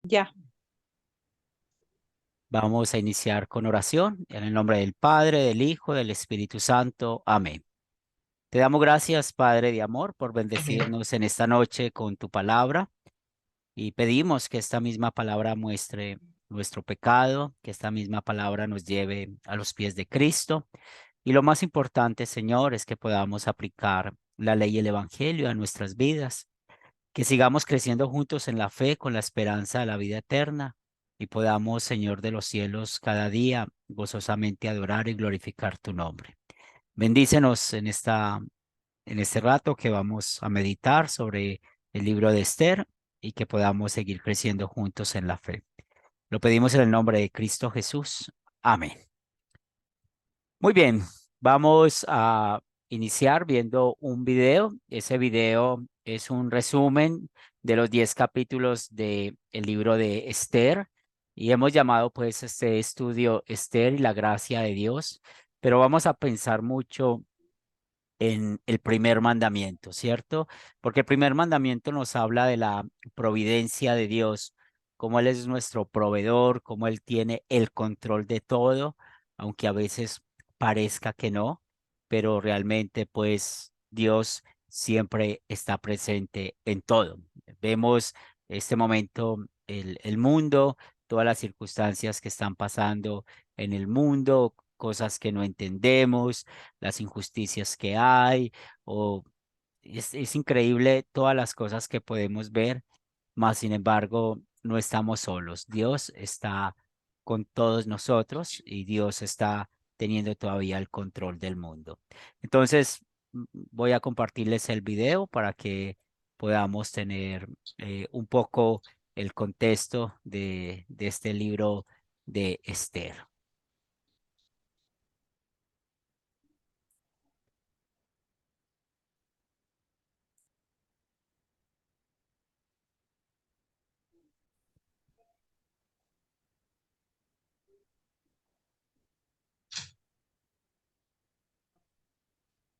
Ya. Vamos a iniciar con oración en el nombre del Padre, del Hijo, del Espíritu Santo. Amén. Te damos gracias, Padre de amor, por Amén. bendecirnos en esta noche con tu palabra y pedimos que esta misma palabra muestre nuestro pecado, que esta misma palabra nos lleve a los pies de Cristo. Y lo más importante, Señor, es que podamos aplicar la ley y el Evangelio a nuestras vidas, que sigamos creciendo juntos en la fe con la esperanza de la vida eterna y podamos, Señor de los cielos, cada día gozosamente adorar y glorificar tu nombre. Bendícenos en este rato que vamos a meditar sobre el libro de Esther y que podamos seguir creciendo juntos en la fe. Lo pedimos en el nombre de Cristo Jesús. Amén. Muy bien, vamos a iniciar viendo un video. Ese video es un resumen de los 10 capítulos del libro de Esther y hemos llamado pues este estudio Esther y la gracia de Dios, pero vamos a pensar mucho en el primer mandamiento, ¿cierto? Porque el primer mandamiento nos habla de la providencia de Dios, cómo Él es nuestro proveedor, cómo Él tiene el control de todo, aunque a veces parezca que no, pero realmente pues Dios siempre está presente en todo. Vemos este momento, el mundo, todas las circunstancias que están pasando en el mundo, cosas que no entendemos, las injusticias que hay, o es increíble todas las cosas que podemos ver, mas sin embargo no estamos solos. Dios está con todos nosotros y Dios está teniendo todavía el control del mundo. Entonces, voy a compartirles el video para que podamos tener un poco el contexto de este libro de Esther.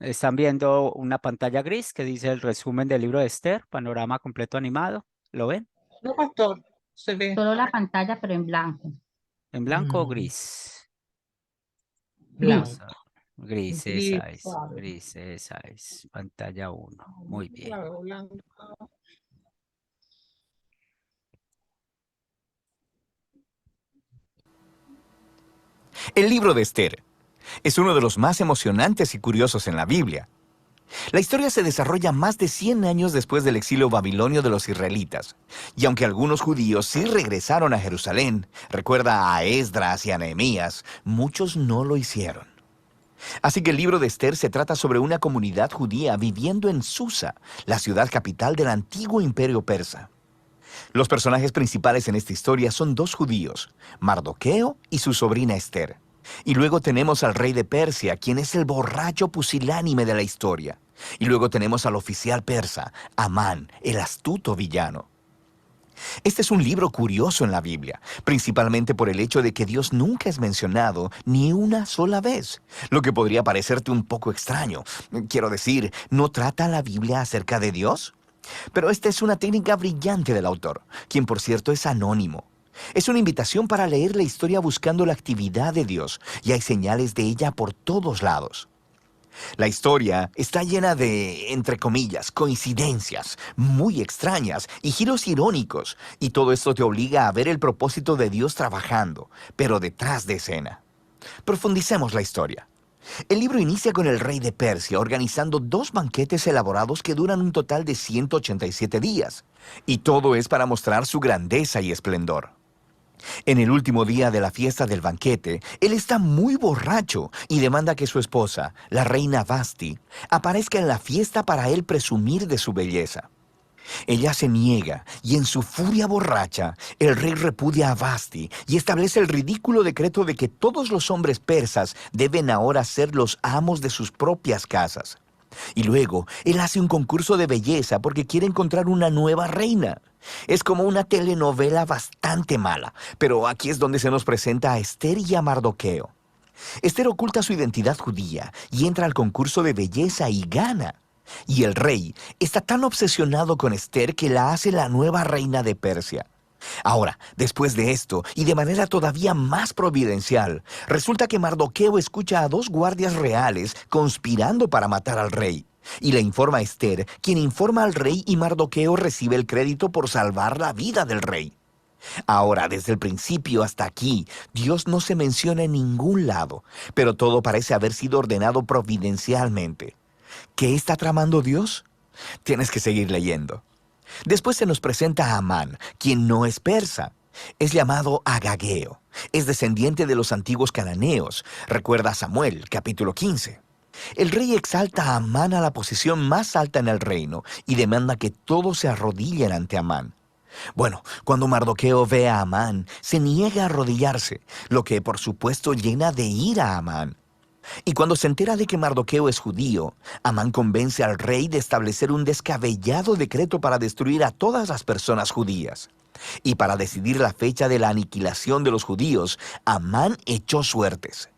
Están viendo una pantalla gris que dice el resumen del libro de Esther, panorama completo animado. ¿Lo ven? No, pastor, se ve. Solo la pantalla, pero en blanco. ¿En blanco o gris? Vamos Gris. Blanco. a gris, Gris, esa es. padre. Gris, esa es. Pantalla uno. Muy bien. Claro, blanco. El libro de Esther es uno de los más emocionantes y curiosos en la Biblia. La historia se desarrolla más de 100 años después del exilio babilonio de los israelitas, y aunque algunos judíos sí regresaron a Jerusalén, recuerda a Esdras y a Nehemías, muchos no lo hicieron. Así que el libro de Esther se trata sobre una comunidad judía viviendo en Susa, la ciudad capital del antiguo imperio persa. Los personajes principales en esta historia son dos judíos, Mardoqueo y su sobrina Esther. Y luego tenemos al rey de Persia, quien es el borracho pusilánime de la historia. Y luego tenemos al oficial persa, Amán, el astuto villano. Este es un libro curioso en la Biblia, principalmente por el hecho de que Dios nunca es mencionado ni una sola vez, lo que podría parecerte un poco extraño. Quiero decir, ¿no trata la Biblia acerca de Dios? Pero esta es una técnica brillante del autor, quien por cierto es anónimo. Es una invitación para leer la historia buscando la actividad de Dios, y hay señales de ella por todos lados. La historia está llena de, entre comillas, coincidencias muy extrañas y giros irónicos, y todo esto te obliga a ver el propósito de Dios trabajando, pero detrás de escena. Profundicemos la historia. El libro inicia con el rey de Persia organizando dos banquetes elaborados que duran un total de 187 días, y todo es para mostrar su grandeza y esplendor. En el último día de la fiesta del banquete, él está muy borracho y demanda que su esposa, la reina Vasti, aparezca en la fiesta para él presumir de su belleza. Ella se niega y en su furia borracha, el rey repudia a Vasti y establece el ridículo decreto de que todos los hombres persas deben ahora ser los amos de sus propias casas. Y luego, él hace un concurso de belleza porque quiere encontrar una nueva reina. Es como una telenovela bastante mala, pero aquí es donde se nos presenta a Esther y a Mardoqueo. Esther oculta su identidad judía y entra al concurso de belleza y gana. Y el rey está tan obsesionado con Esther que la hace la nueva reina de Persia. Ahora, después de esto, y de manera todavía más providencial, resulta que Mardoqueo escucha a 2 guardias reales conspirando para matar al rey. Y le informa a Esther, quien informa al rey, y Mardoqueo recibe el crédito por salvar la vida del rey. Ahora, desde el principio hasta aquí, Dios no se menciona en ningún lado, pero todo parece haber sido ordenado providencialmente. ¿Qué está tramando Dios? Tienes que seguir leyendo. Después se nos presenta a Amán, quien no es persa. Es llamado Agageo. Es descendiente de los antiguos cananeos. Recuerda a Samuel, capítulo 15. El rey exalta a Amán a la posición más alta en el reino y demanda que todos se arrodillen ante Amán. Bueno, cuando Mardoqueo ve a Amán, se niega a arrodillarse, lo que por supuesto llena de ira a Amán. Y cuando se entera de que Mardoqueo es judío, Amán convence al rey de establecer un descabellado decreto para destruir a todas las personas judías. Y para decidir la fecha de la aniquilación de los judíos, Amán echó suertes.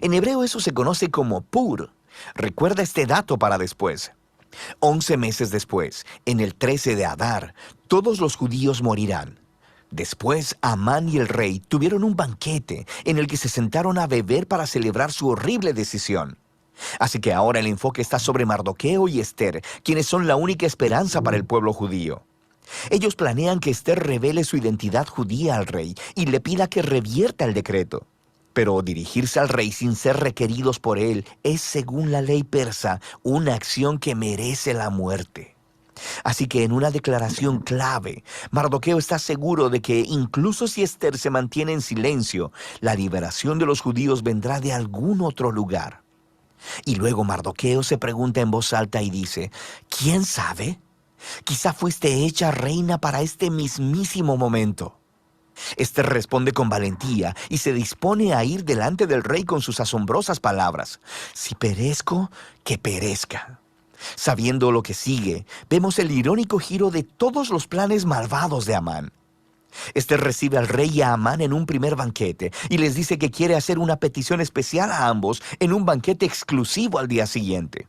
En hebreo eso se conoce como Pur. Recuerda este dato para después. 11 meses después, en el 13 de Adar, todos los judíos morirán. Después, Amán y el rey tuvieron un banquete en el que se sentaron a beber para celebrar su horrible decisión. Así que ahora el enfoque está sobre Mardoqueo y Esther, quienes son la única esperanza para el pueblo judío. Ellos planean que Esther revele su identidad judía al rey y le pida que revierta el decreto. Pero dirigirse al rey sin ser requeridos por él es, según la ley persa, una acción que merece la muerte. Así que en una declaración clave, Mardoqueo está seguro de que incluso si Esther se mantiene en silencio, la liberación de los judíos vendrá de algún otro lugar. Y luego Mardoqueo se pregunta en voz alta y dice, ¿quién sabe? Quizá fuiste hecha reina para este mismísimo momento. Esther responde con valentía y se dispone a ir delante del rey con sus asombrosas palabras. Si perezco, que perezca. Sabiendo lo que sigue, vemos el irónico giro de todos los planes malvados de Amán. Esther recibe al rey y a Amán en un primer banquete y les dice que quiere hacer una petición especial a ambos en un banquete exclusivo al día siguiente.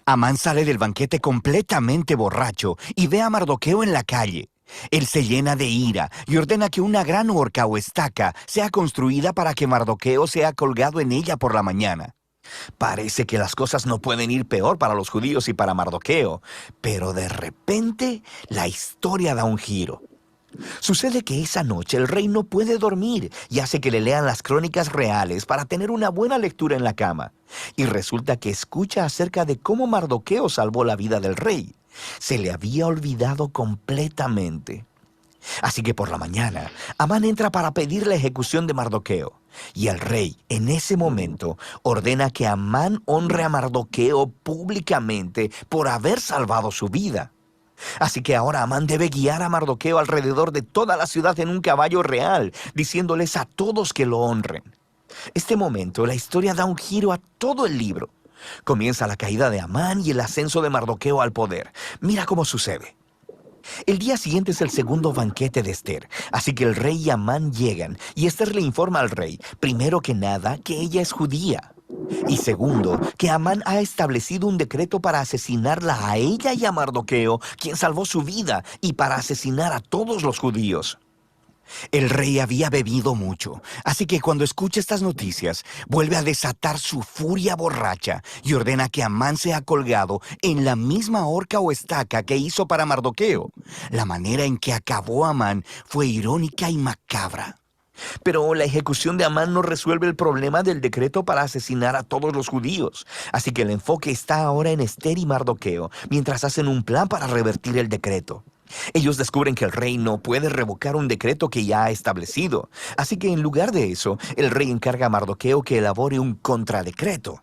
Amán sale del banquete completamente borracho y ve a Mardoqueo en la calle. Él se llena de ira y ordena que una gran horca o estaca sea construida para que Mardoqueo sea colgado en ella por la mañana. Parece que las cosas no pueden ir peor para los judíos y para Mardoqueo, pero de repente la historia da un giro. Sucede que esa noche el rey no puede dormir y hace que le lean las crónicas reales para tener una buena lectura en la cama. Y resulta que escucha acerca de cómo Mardoqueo salvó la vida del rey. Se le había olvidado completamente. Así que por la mañana, Amán entra para pedir la ejecución de Mardoqueo. Y el rey, en ese momento, ordena que Amán honre a Mardoqueo públicamente por haber salvado su vida. Así que ahora Amán debe guiar a Mardoqueo alrededor de toda la ciudad en un caballo real, diciéndoles a todos que lo honren. Este momento, la historia da un giro a todo el libro. Comienza la caída de Amán y el ascenso de Mardoqueo al poder. Mira cómo sucede. El día siguiente es el segundo banquete de Esther, así que el rey y Amán llegan y Esther le informa al rey, primero que nada, que ella es judía. Y segundo, que Amán ha establecido un decreto para asesinarla a ella y a Mardoqueo, quien salvó su vida, y para asesinar a todos los judíos. El rey había bebido mucho, así que cuando escucha estas noticias, vuelve a desatar su furia borracha y ordena que Amán sea colgado en la misma horca o estaca que hizo para Mardoqueo. La manera en que acabó Amán fue irónica y macabra. Pero la ejecución de Amán no resuelve el problema del decreto para asesinar a todos los judíos. Así que el enfoque está ahora en Esther y Mardoqueo, mientras hacen un plan para revertir el decreto. Ellos descubren que el rey no puede revocar un decreto que ya ha establecido. Así que en lugar de eso, el rey encarga a Mardoqueo que elabore un contradecreto.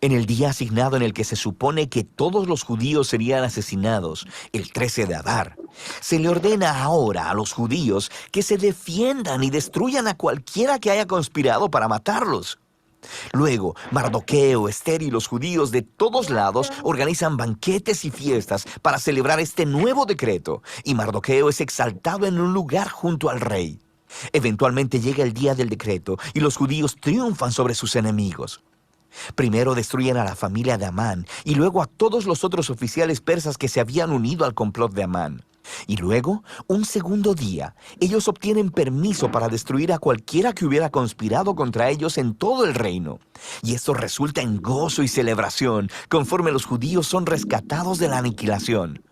En el día asignado en el que se supone que todos los judíos serían asesinados, el 13 de Adar, se le ordena ahora a los judíos que se defiendan y destruyan a cualquiera que haya conspirado para matarlos. Luego, Mardoqueo, Esther y los judíos de todos lados organizan banquetes y fiestas para celebrar este nuevo decreto, y Mardoqueo es exaltado en un lugar junto al rey. Eventualmente llega el día del decreto y los judíos triunfan sobre sus enemigos. Primero destruyen a la familia de Amán y luego a todos los otros oficiales persas que se habían unido al complot de Amán. Y luego, un segundo día, ellos obtienen permiso para destruir a cualquiera que hubiera conspirado contra ellos en todo el reino. Y esto resulta en gozo y celebración, conforme los judíos son rescatados de la aniquilación.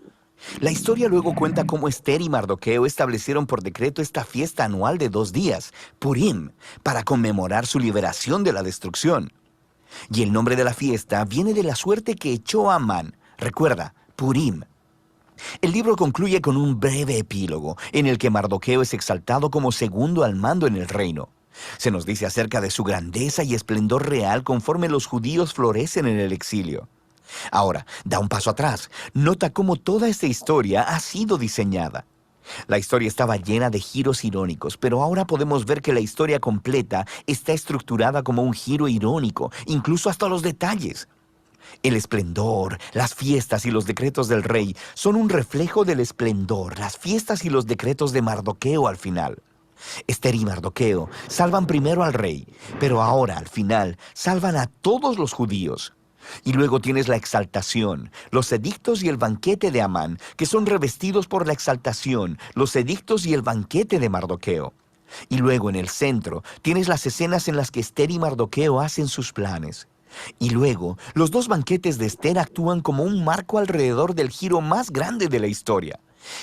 La historia luego cuenta cómo Esther y Mardoqueo establecieron por decreto esta fiesta anual de 2 días, Purim, para conmemorar su liberación de la destrucción. Y el nombre de la fiesta viene de la suerte que echó Amán. Recuerda, Purim. El libro concluye con un breve epílogo, en el que Mardoqueo es exaltado como segundo al mando en el reino. Se nos dice acerca de su grandeza y esplendor real conforme los judíos florecen en el exilio. Ahora, da un paso atrás. Nota cómo toda esta historia ha sido diseñada. La historia estaba llena de giros irónicos, pero ahora podemos ver que la historia completa está estructurada como un giro irónico, incluso hasta los detalles. El esplendor, las fiestas y los decretos del rey son un reflejo del esplendor, las fiestas y los decretos de Mardoqueo al final. Esther y Mardoqueo salvan primero al rey, pero ahora, al final, salvan a todos los judíos. Y luego tienes la exaltación, los edictos y el banquete de Amán, que son revestidos por la exaltación, los edictos y el banquete de Mardoqueo. Y luego en el centro tienes las escenas en las que Esther y Mardoqueo hacen sus planes. Y luego, los dos banquetes de Esther actúan como un marco alrededor del giro más grande de la historia,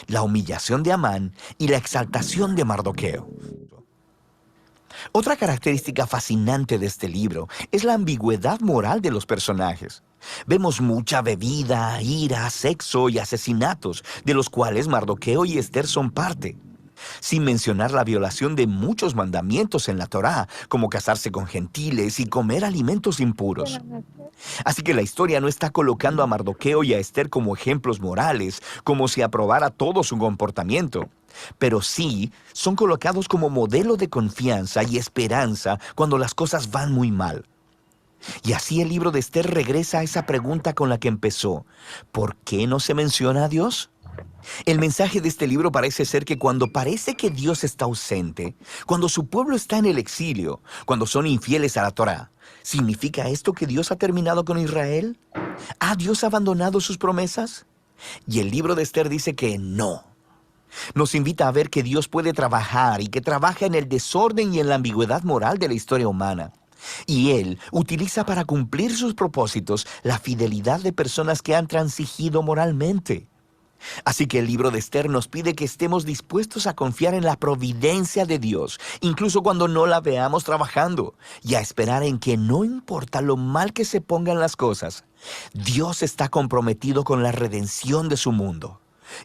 la humillación de Amán y la exaltación de Mardoqueo. Otra característica fascinante de este libro es la ambigüedad moral de los personajes. Vemos mucha bebida, ira, sexo y asesinatos, de los cuales Mardoqueo y Esther son parte. Sin mencionar la violación de muchos mandamientos en la Torá, como casarse con gentiles y comer alimentos impuros. Así que la historia no está colocando a Mardoqueo y a Esther como ejemplos morales, como si aprobara todo su comportamiento. Pero sí son colocados como modelo de confianza y esperanza cuando las cosas van muy mal. Y así el libro de Esther regresa a esa pregunta con la que empezó. ¿Por qué no se menciona a Dios? El mensaje de este libro parece ser que cuando parece que Dios está ausente, cuando su pueblo está en el exilio, cuando son infieles a la Torá, ¿significa esto que Dios ha terminado con Israel? ¿Ha Dios abandonado sus promesas? Y el libro de Esther dice que no. Nos invita a ver que Dios puede trabajar y que trabaja en el desorden y en la ambigüedad moral de la historia humana. Y Él utiliza para cumplir sus propósitos la fidelidad de personas que han transigido moralmente. Así que el libro de Esther nos pide que estemos dispuestos a confiar en la providencia de Dios, incluso cuando no la veamos trabajando, y a esperar en que no importa lo mal que se pongan las cosas, Dios está comprometido con la redención de su mundo.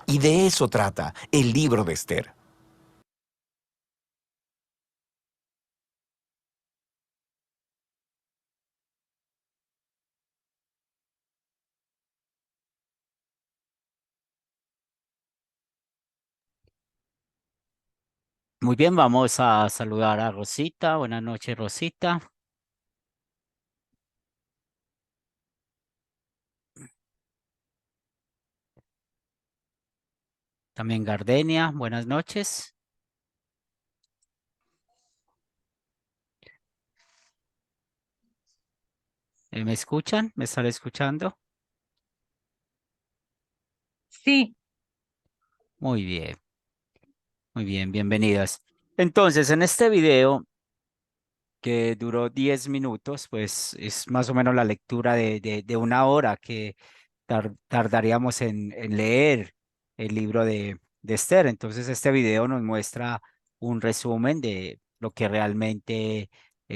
Y de eso trata el libro de Esther. Muy bien, vamos a saludar a Rosita. Buenas noches, Rosita. También Gardenia, buenas noches. ¿Me escuchan? ¿Me están escuchando? Sí, Muy bien, bienvenidas. Entonces, en este video que duró 10 minutos, pues es más o menos la lectura de una hora que tardaríamos en leer el libro de Esther. Entonces, este video nos muestra un resumen de lo que realmente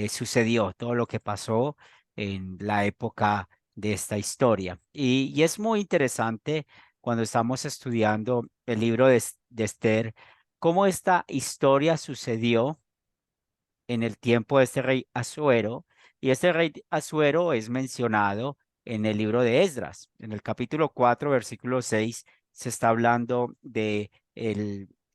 sucedió, todo lo que pasó en la época de esta historia. Y es muy interesante cuando estamos estudiando el libro de Esther, cómo esta historia sucedió en el tiempo de este rey Asuero, y este rey Asuero es mencionado en el libro de Esdras. En el capítulo 4, versículo 6, se está hablando de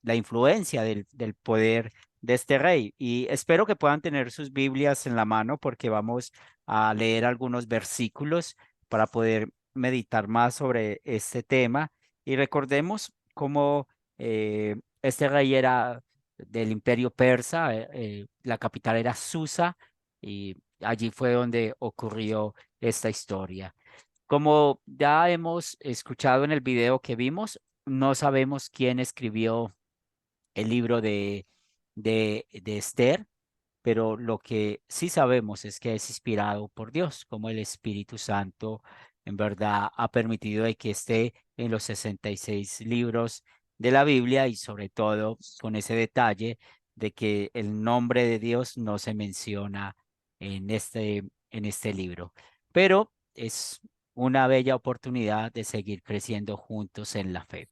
la influencia del poder de este rey. Y espero que puedan tener sus Biblias en la mano porque vamos a leer algunos versículos para poder meditar más sobre este tema. Y recordemos cómo este rey era del imperio persa, la capital era Susa y allí fue donde ocurrió esta historia. Como ya hemos escuchado en el video que vimos, no sabemos quién escribió el libro de Esther, pero lo que sí sabemos es que es inspirado por Dios, como el Espíritu Santo en verdad ha permitido de que esté en los 66 libros de la Biblia y sobre todo con ese detalle de que el nombre de Dios no se menciona en este libro. Pero es una bella oportunidad de seguir creciendo juntos en la fe.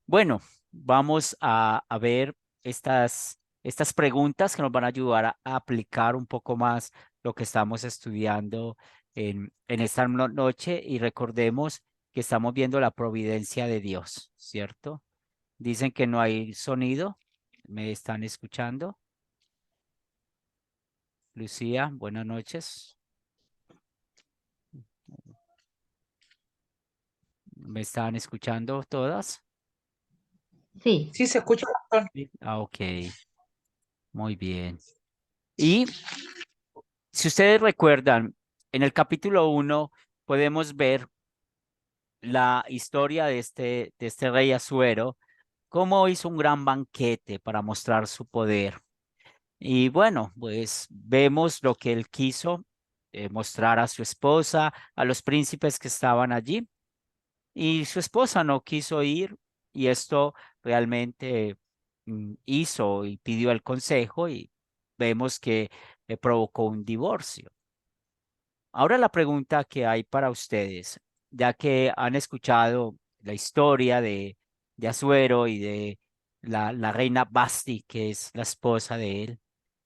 Bueno, vamos a ver estas preguntas que nos van a ayudar a aplicar un poco más lo que estamos estudiando en esta noche y recordemos que estamos viendo la providencia de Dios, ¿cierto? Dicen que no hay sonido. ¿Me están escuchando? Lucía, buenas noches. ¿Me están escuchando todas? Sí, Sí, se escucha, pastor. Sí. Ok, muy bien. Y si ustedes recuerdan, en el capítulo 1 podemos ver la historia de este rey Asuero, cómo hizo un gran banquete para mostrar su poder. Y bueno, pues vemos lo que él quiso mostrar a su esposa, a los príncipes que estaban allí, y su esposa no quiso ir, y esto realmente hizo y pidió el consejo, y vemos que provocó un divorcio. Ahora la pregunta que hay para ustedes, ya que han escuchado la historia de Asuero y de la reina Basti, que es la esposa de él,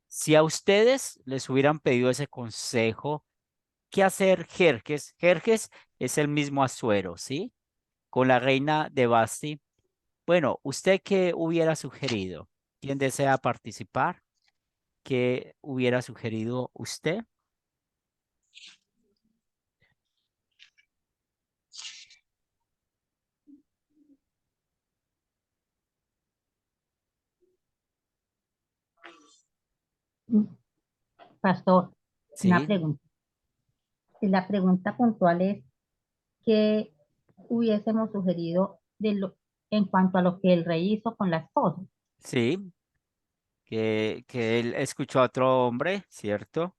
si a ustedes les hubieran pedido ese consejo, ¿qué hacer Jerjes? Jerjes es el mismo Asuero, ¿sí? Con la reina de Basti. Bueno, ¿usted qué hubiera sugerido? ¿Quién desea participar? ¿Qué hubiera sugerido usted? pastor, una Sí, pregunta. Y la pregunta puntual es qué hubiésemos sugerido en cuanto a lo que el rey hizo con la esposa. sí. Que él escuchó a otro hombre, ¿cierto?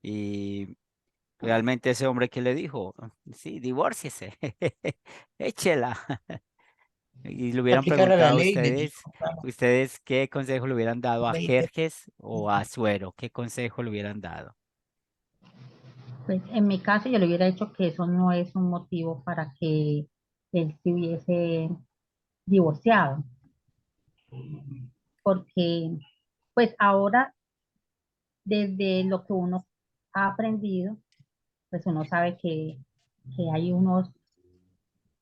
Y realmente ese hombre que le dijo, sí, divórciese, échela. Y le hubieran Aplicar a la preguntado a ley, le dijo. Claro. ustedes qué consejo le hubieran dado a Veinte. Jerjes o a Suero, qué consejo le hubieran dado. Pues en mi caso yo le hubiera dicho que eso no es un motivo para que él se hubiese divorciado, porque pues ahora desde lo que uno ha aprendido, pues uno sabe que hay unos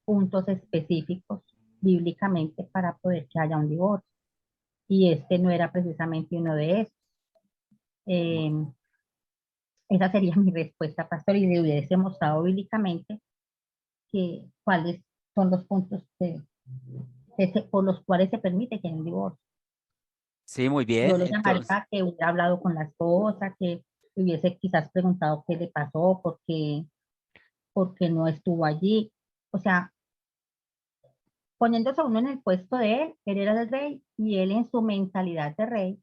puntos específicos bíblicamente para poder que haya un divorcio. Y este no era precisamente uno de esos. Eh, esa sería mi respuesta, pastor, y le hubiese mostrado bíblicamente que cuáles son los puntos por los cuales se permite que haya un divorcio. Sí, muy Yo bien. lo Entonces, llamaría que hubiera hablado con la esposa, que hubiese quizás preguntado qué le pasó, porque no estuvo allí. O sea, poniéndose uno en el puesto de él, él era el rey y él en su mentalidad de rey,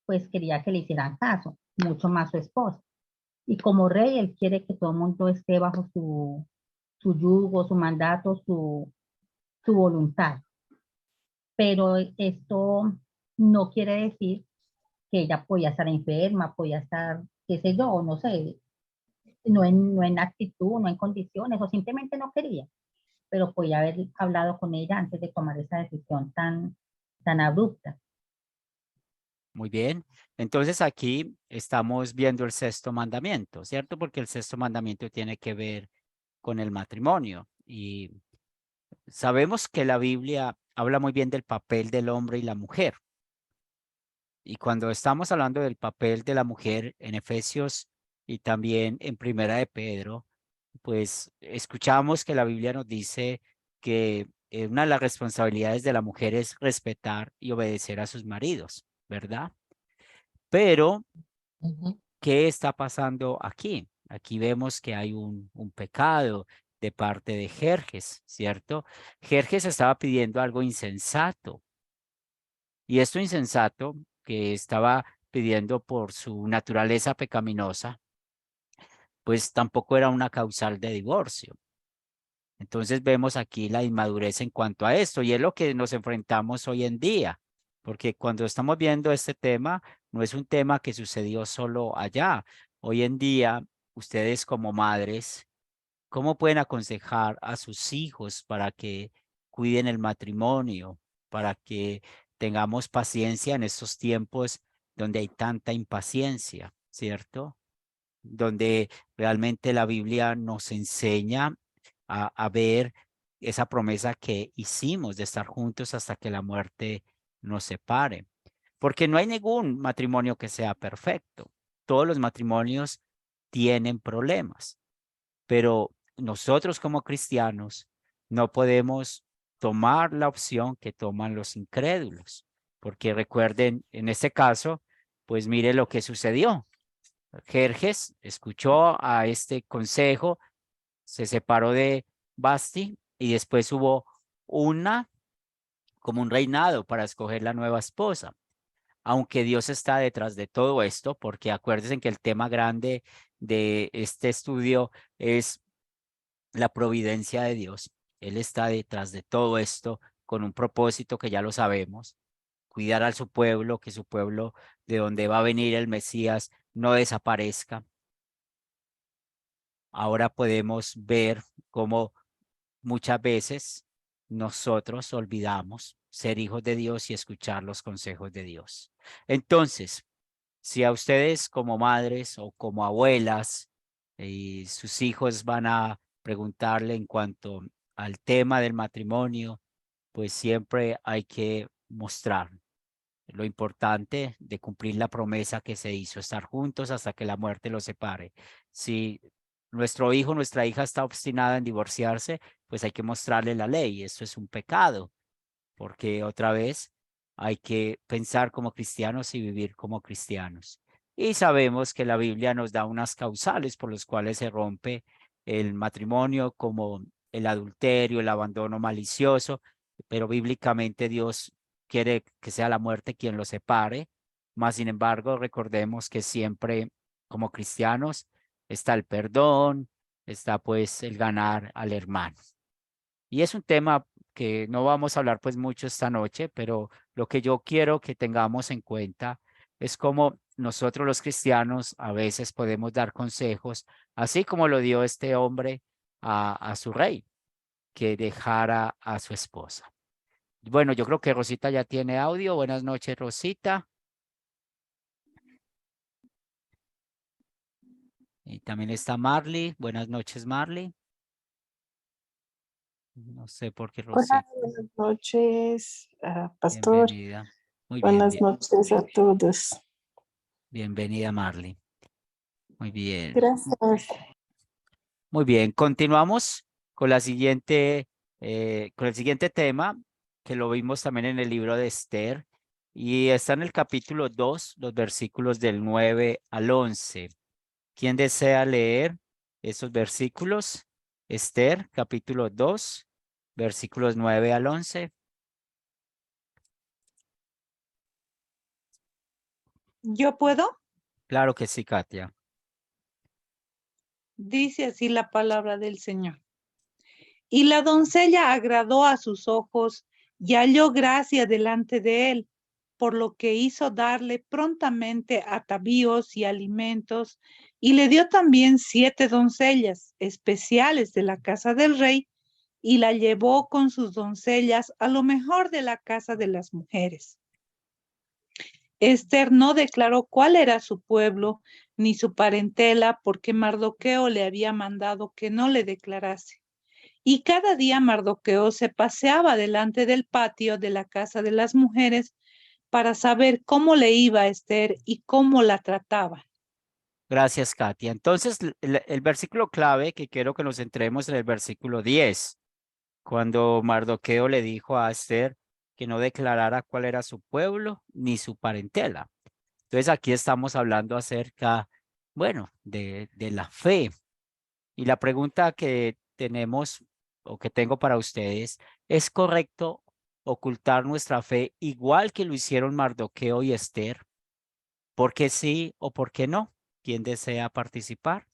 pues quería que le hicieran caso, mucho más su esposa. Y como rey, él quiere que todo el mundo esté bajo su yugo, su mandato, su voluntad. Pero esto no quiere decir que ella podía estar enferma, podía estar, qué sé yo, no sé, no en actitud, no en condiciones, o simplemente no quería, pero podía haber hablado con ella antes de tomar esa decisión tan abrupta. muy bien. Entonces aquí estamos viendo el sexto mandamiento, ¿cierto? Porque el sexto mandamiento tiene que ver con el matrimonio. Y sabemos que la Biblia habla muy bien del papel del hombre y la mujer. Y cuando estamos hablando del papel de la mujer en Efesios y también en Primera de Pedro, pues escuchamos que la Biblia nos dice que una de las responsabilidades de la mujer es respetar y obedecer a sus maridos, ¿verdad? Pero, Ujú. ¿qué está pasando aquí? Aquí vemos que hay un pecado de parte de Jerjes, ¿cierto? Jerjes estaba pidiendo algo insensato. Y esto insensato que estaba pidiendo por su naturaleza pecaminosa, pues tampoco era una causal de divorcio. Entonces vemos aquí la inmadurez en cuanto a esto y es lo que nos enfrentamos hoy en día, porque cuando estamos viendo este tema, no es un tema que sucedió solo allá. Hoy en día, ustedes como madres, ¿cómo pueden aconsejar a sus hijos para que cuiden el matrimonio, para que tengamos paciencia en estos tiempos donde hay tanta impaciencia, ¿cierto? Donde realmente la Biblia nos enseña a ver esa promesa que hicimos de estar juntos hasta que la muerte nos separe. Porque no hay ningún matrimonio que sea perfecto. Todos los matrimonios tienen problemas, pero nosotros como cristianos no podemos tomar la opción que toman los incrédulos, porque recuerden, en este caso, pues mire lo que sucedió. Jerjes escuchó a este consejo, se separó de Basti y después hubo como un reinado para escoger la nueva esposa. Aunque Dios está detrás de todo esto, porque acuérdense que el tema grande de este estudio es la providencia de Dios. Él está detrás de todo esto con un propósito que ya lo sabemos, cuidar a su pueblo, que su pueblo de donde va a venir el Mesías no desaparezca. Ahora podemos ver cómo muchas veces nosotros olvidamos ser hijos de Dios y escuchar los consejos de Dios. Entonces, si a ustedes como madres o como abuelas y sus hijos van a preguntarle en cuanto al tema del matrimonio, pues siempre hay que mostrar lo importante de cumplir la promesa que se hizo, estar juntos hasta que la muerte los separe. Si nuestro hijo, nuestra hija está obstinada en divorciarse, pues hay que mostrarle la ley. Esto es un pecado, porque otra vez hay que pensar como cristianos y vivir como cristianos. Y sabemos que la Biblia nos da unas causales por las cuales se rompe el matrimonio, como el adulterio, el abandono malicioso, pero bíblicamente Dios quiere que sea la muerte quien lo separe. Mas, sin embargo, recordemos que siempre como cristianos está el perdón, está pues el ganar al hermano. Y es un tema que no vamos a hablar pues mucho esta noche, pero lo que yo quiero que tengamos en cuenta es cómo nosotros los cristianos a veces podemos dar consejos, así como lo dio este hombre a su rey, que dejara a su esposa. Bueno, yo creo que Rosita ya tiene audio. Buenas noches, Rosita. Y también está Marley. Buenas noches, Marley. No sé por qué Hola, Rosita. buenas noches, pastor. Bienvenida. Muy bien, Buenas noches a todos. bienvenida, Marley. Muy bien. Gracias. Muy bien. Continuamos con la siguiente, con el siguiente tema que lo vimos también en el libro de Esther y está en el capítulo 2, los versículos del 9 al 11. ¿Quién desea leer esos versículos? Esther, capítulo 2, versículos 9 al 11. ¿Yo puedo? Claro que sí, Katia. Dice así la palabra del Señor. Y la doncella agradó a sus ojos y halló gracia delante de él, por lo que hizo darle prontamente atavíos y alimentos, y le dio también 7 doncellas especiales de la casa del rey, y la llevó con sus doncellas a lo mejor de la casa de las mujeres. Esther no declaró cuál era su pueblo ni su parentela, porque Mardoqueo le había mandado que no le declarase. Y cada día Mardoqueo se paseaba delante del patio de la casa de las mujeres para saber cómo le iba a Esther y cómo la trataba. Gracias, Katia. Entonces, el versículo clave que quiero que nos centremos en el versículo 10, cuando Mardoqueo le dijo a Esther que no declarara cuál era su pueblo ni su parentela. Entonces, aquí estamos hablando acerca, bueno, de la fe. Y la pregunta que tenemos o que tengo para ustedes, ¿es correcto ocultar nuestra fe igual que lo hicieron Mardoqueo y Esther? ¿Por qué sí o por qué no? ¿Quién desea participar?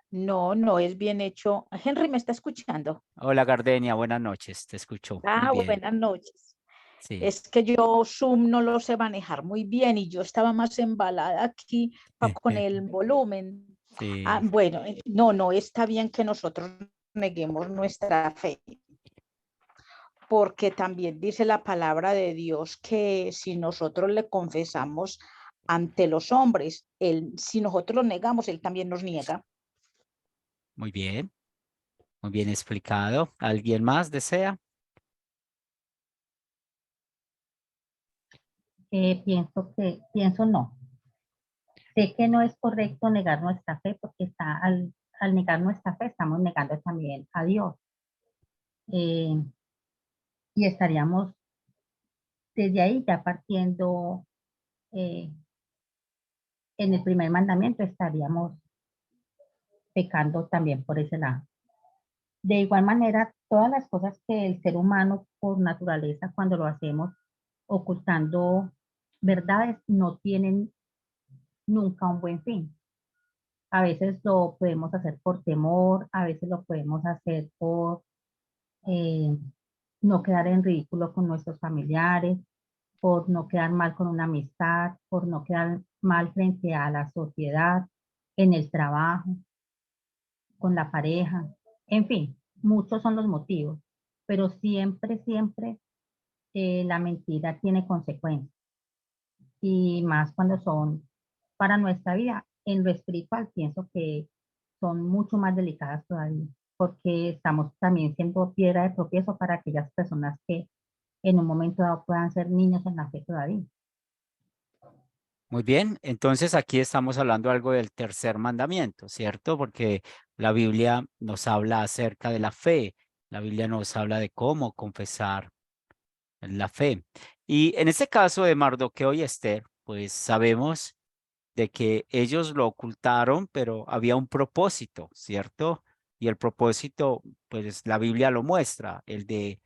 No, no es bien hecho. Henry, ¿me está escuchando? Hola Gardenia, buenas noches, te escucho. Muy Ah, bien, buenas noches. sí. Es que yo Zoom no lo sé manejar muy bien y yo estaba más embalada aquí con el volumen. Ah, Sí, bueno, no, no está bien que nosotros neguemos nuestra fe, porque también dice la palabra de Dios que si nosotros le confesamos ante los hombres, si nosotros lo negamos, Él también nos niega. muy bien explicado. ¿Alguien más desea? Pienso no. Sé que no es correcto negar nuestra fe porque al negar nuestra fe estamos negando también a Dios. Eh, y estaríamos desde ahí ya partiendo eh, en el primer mandamiento, estaríamos pecando también por ese lado. De igual manera, todas las cosas que el ser humano por naturaleza, cuando lo hacemos ocultando verdades, no tienen nunca un buen fin. A veces lo podemos hacer por temor, a veces lo podemos hacer por eh, no quedar en ridículo con nuestros familiares, por no quedar mal con una amistad, por no quedar mal frente a la sociedad, en el trabajo, con la pareja, en fin, muchos son los motivos, pero siempre la mentira tiene consecuencias y más cuando son para nuestra vida. En lo espiritual pienso que son mucho más delicadas todavía, porque estamos también siendo piedra de tropiezo para aquellas personas que en un momento dado puedan ser niños en la fe todavía. Muy bien, entonces aquí estamos hablando algo del tercer mandamiento, ¿cierto? Porque la Biblia nos habla acerca de la fe, la Biblia nos habla de cómo confesar la fe. Y en este caso de Mardoqueo y Esther, pues sabemos de que ellos lo ocultaron, pero había un propósito, ¿cierto? Y el propósito, pues la Biblia lo muestra, el de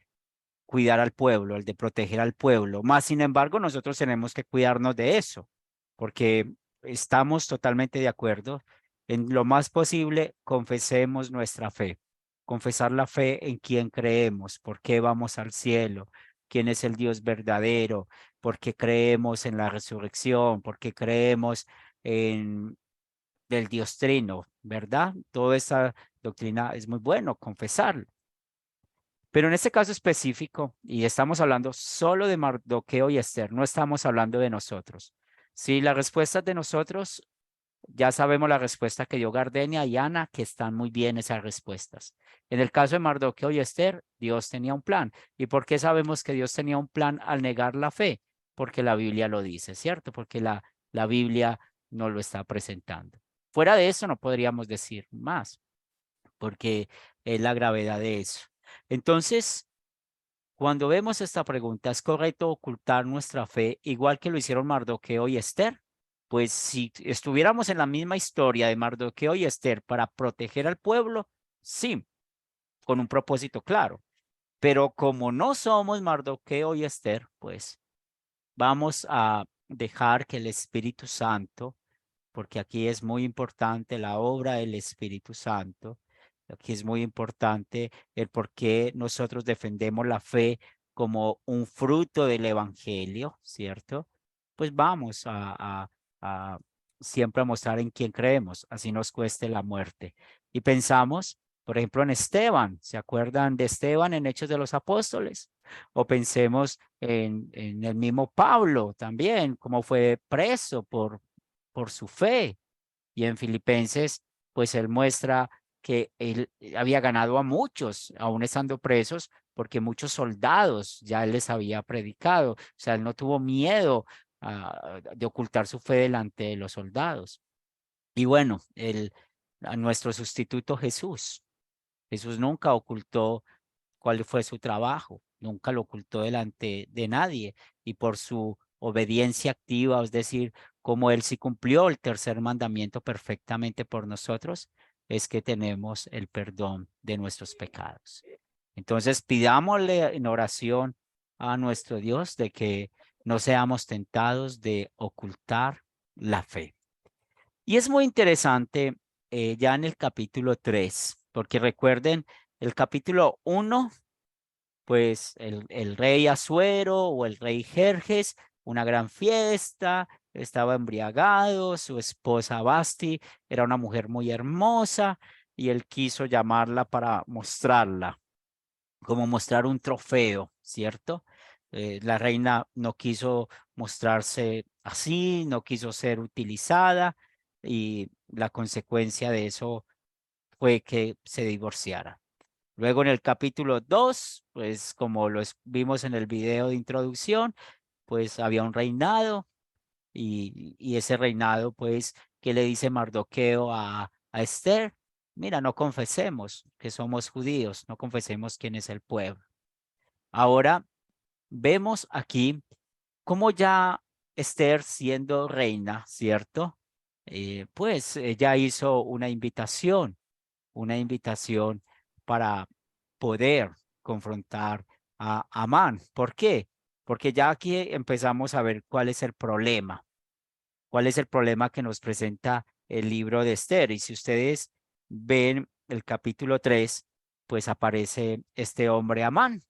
cuidar al pueblo, el de proteger al pueblo. Más sin embargo, nosotros tenemos que cuidarnos de eso, porque estamos totalmente de acuerdo. En lo más posible, confesemos nuestra fe. Confesar la fe en quien creemos, por qué vamos al cielo, quién es el Dios verdadero, por qué creemos en la resurrección, por qué creemos en del Dios Trino, ¿verdad? Toda esa doctrina es muy bueno confesarlo. Pero en este caso específico, y estamos hablando solo de Mardoqueo y Esther, no estamos hablando de nosotros. Si la respuesta es de nosotros, ya sabemos la respuesta que dio Gardenia y Ana, que están muy bien esas respuestas. En el caso de Mardoqueo y Esther, Dios tenía un plan. ¿Y por qué sabemos que Dios tenía un plan al negar la fe? Porque la Biblia lo dice, ¿cierto? Porque la Biblia nos lo está presentando. Fuera de eso no podríamos decir más, porque es la gravedad de eso. Entonces, cuando vemos esta pregunta, ¿es correcto ocultar nuestra fe igual que lo hicieron Mardoqueo y Esther? Pues si estuviéramos en la misma historia de Mardoqueo y Esther para proteger al pueblo, sí, con un propósito claro. Pero como no somos Mardoqueo y Esther, pues vamos a dejar que el Espíritu Santo, porque aquí es muy importante la obra del Espíritu Santo. Aquí es muy importante el por qué nosotros defendemos la fe como un fruto del Evangelio, ¿cierto? Pues vamos a siempre a mostrar en quién creemos, así nos cueste la muerte. Y pensamos, por ejemplo, en Esteban. ¿Se acuerdan de Esteban en Hechos de los Apóstoles? O pensemos en el mismo Pablo también, como fue preso por su fe. Y en Filipenses, pues él muestra que él había ganado a muchos, aún estando presos, porque muchos soldados ya él les había predicado. O sea, él no tuvo miedo de ocultar su fe delante de los soldados. Y bueno, a nuestro sustituto Jesús. Jesús nunca ocultó cuál fue su trabajo. Nunca lo ocultó delante de nadie y por su obediencia activa, es decir, como él sí cumplió el tercer mandamiento perfectamente por nosotros, es que tenemos el perdón de nuestros pecados. Entonces pidámosle en oración a nuestro Dios de que no seamos tentados de ocultar la fe. Y es muy interesante ya en el capítulo 3, porque recuerden, el capítulo 1, pues el rey Asuero o el rey Jerjes, una gran fiesta, estaba embriagado, su esposa Basti era una mujer muy hermosa y él quiso llamarla para mostrarla, como mostrar un trofeo, ¿cierto? La reina no quiso mostrarse así, no quiso ser utilizada y la consecuencia de eso fue que se divorciara. Luego en el capítulo 2, pues como vimos en el video de introducción, pues había un reinado y ese reinado, pues, ¿qué le dice Mardoqueo a Esther? Mira, no confesemos que somos judíos, no confesemos quién es el pueblo. Ahora vemos aquí cómo ya Esther siendo reina, ¿cierto? Pues ella hizo una invitación para poder confrontar a Amán. ¿Por qué? Porque ya aquí empezamos a ver cuál es el problema. ¿Cuál es el problema que nos presenta el libro de Esther? Y si ustedes ven el capítulo 3, pues aparece este hombre Amán.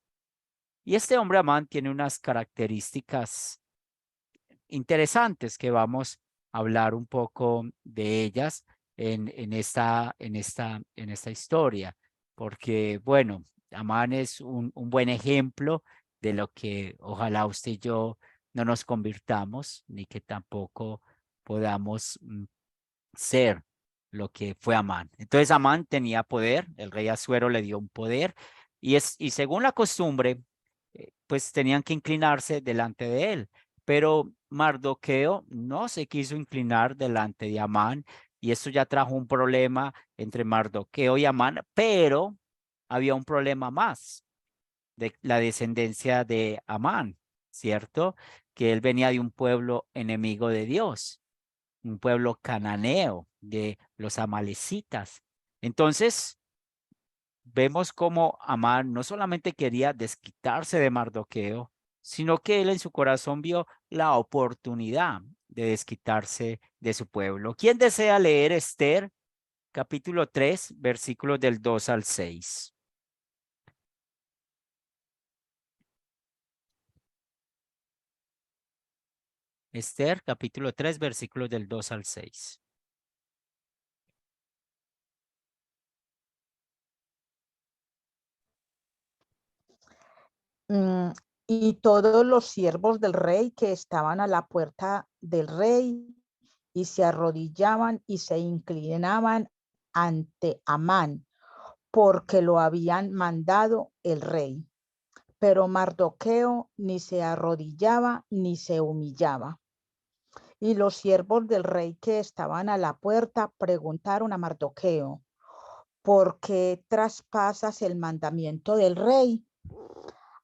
Y este hombre Amán tiene unas características interesantes que vamos a hablar un poco de ellas en esta historia, porque bueno, Amán es un buen ejemplo de lo que ojalá usted y yo no nos convirtamos, ni que tampoco podamos ser lo que fue Amán. Entonces Amán tenía poder, el rey Asuero le dio un poder y según la costumbre, pues tenían que inclinarse delante de él. Pero Mardoqueo no se quiso inclinar delante de Amán y esto ya trajo un problema entre Mardoqueo y Amán, pero había un problema más de la descendencia de Amán, ¿cierto? Que él venía de un pueblo enemigo de Dios, un pueblo cananeo de los amalecitas. Entonces, vemos cómo Amán no solamente quería desquitarse de Mardoqueo, sino que él en su corazón vio la oportunidad de desquitarse de su pueblo. ¿Quién desea leer Esther, capítulo 3, versículos del 2 al 6? Esther, capítulo 3, versículos del 2 al 6. Mm, Y todos los siervos del rey que estaban a la puerta del rey y se arrodillaban y se inclinaban ante Amán, porque lo habían mandado el rey. Pero Mardoqueo ni se arrodillaba ni se humillaba. Y los siervos del rey que estaban a la puerta preguntaron a Mardoqueo: ¿por qué traspasas el mandamiento del rey?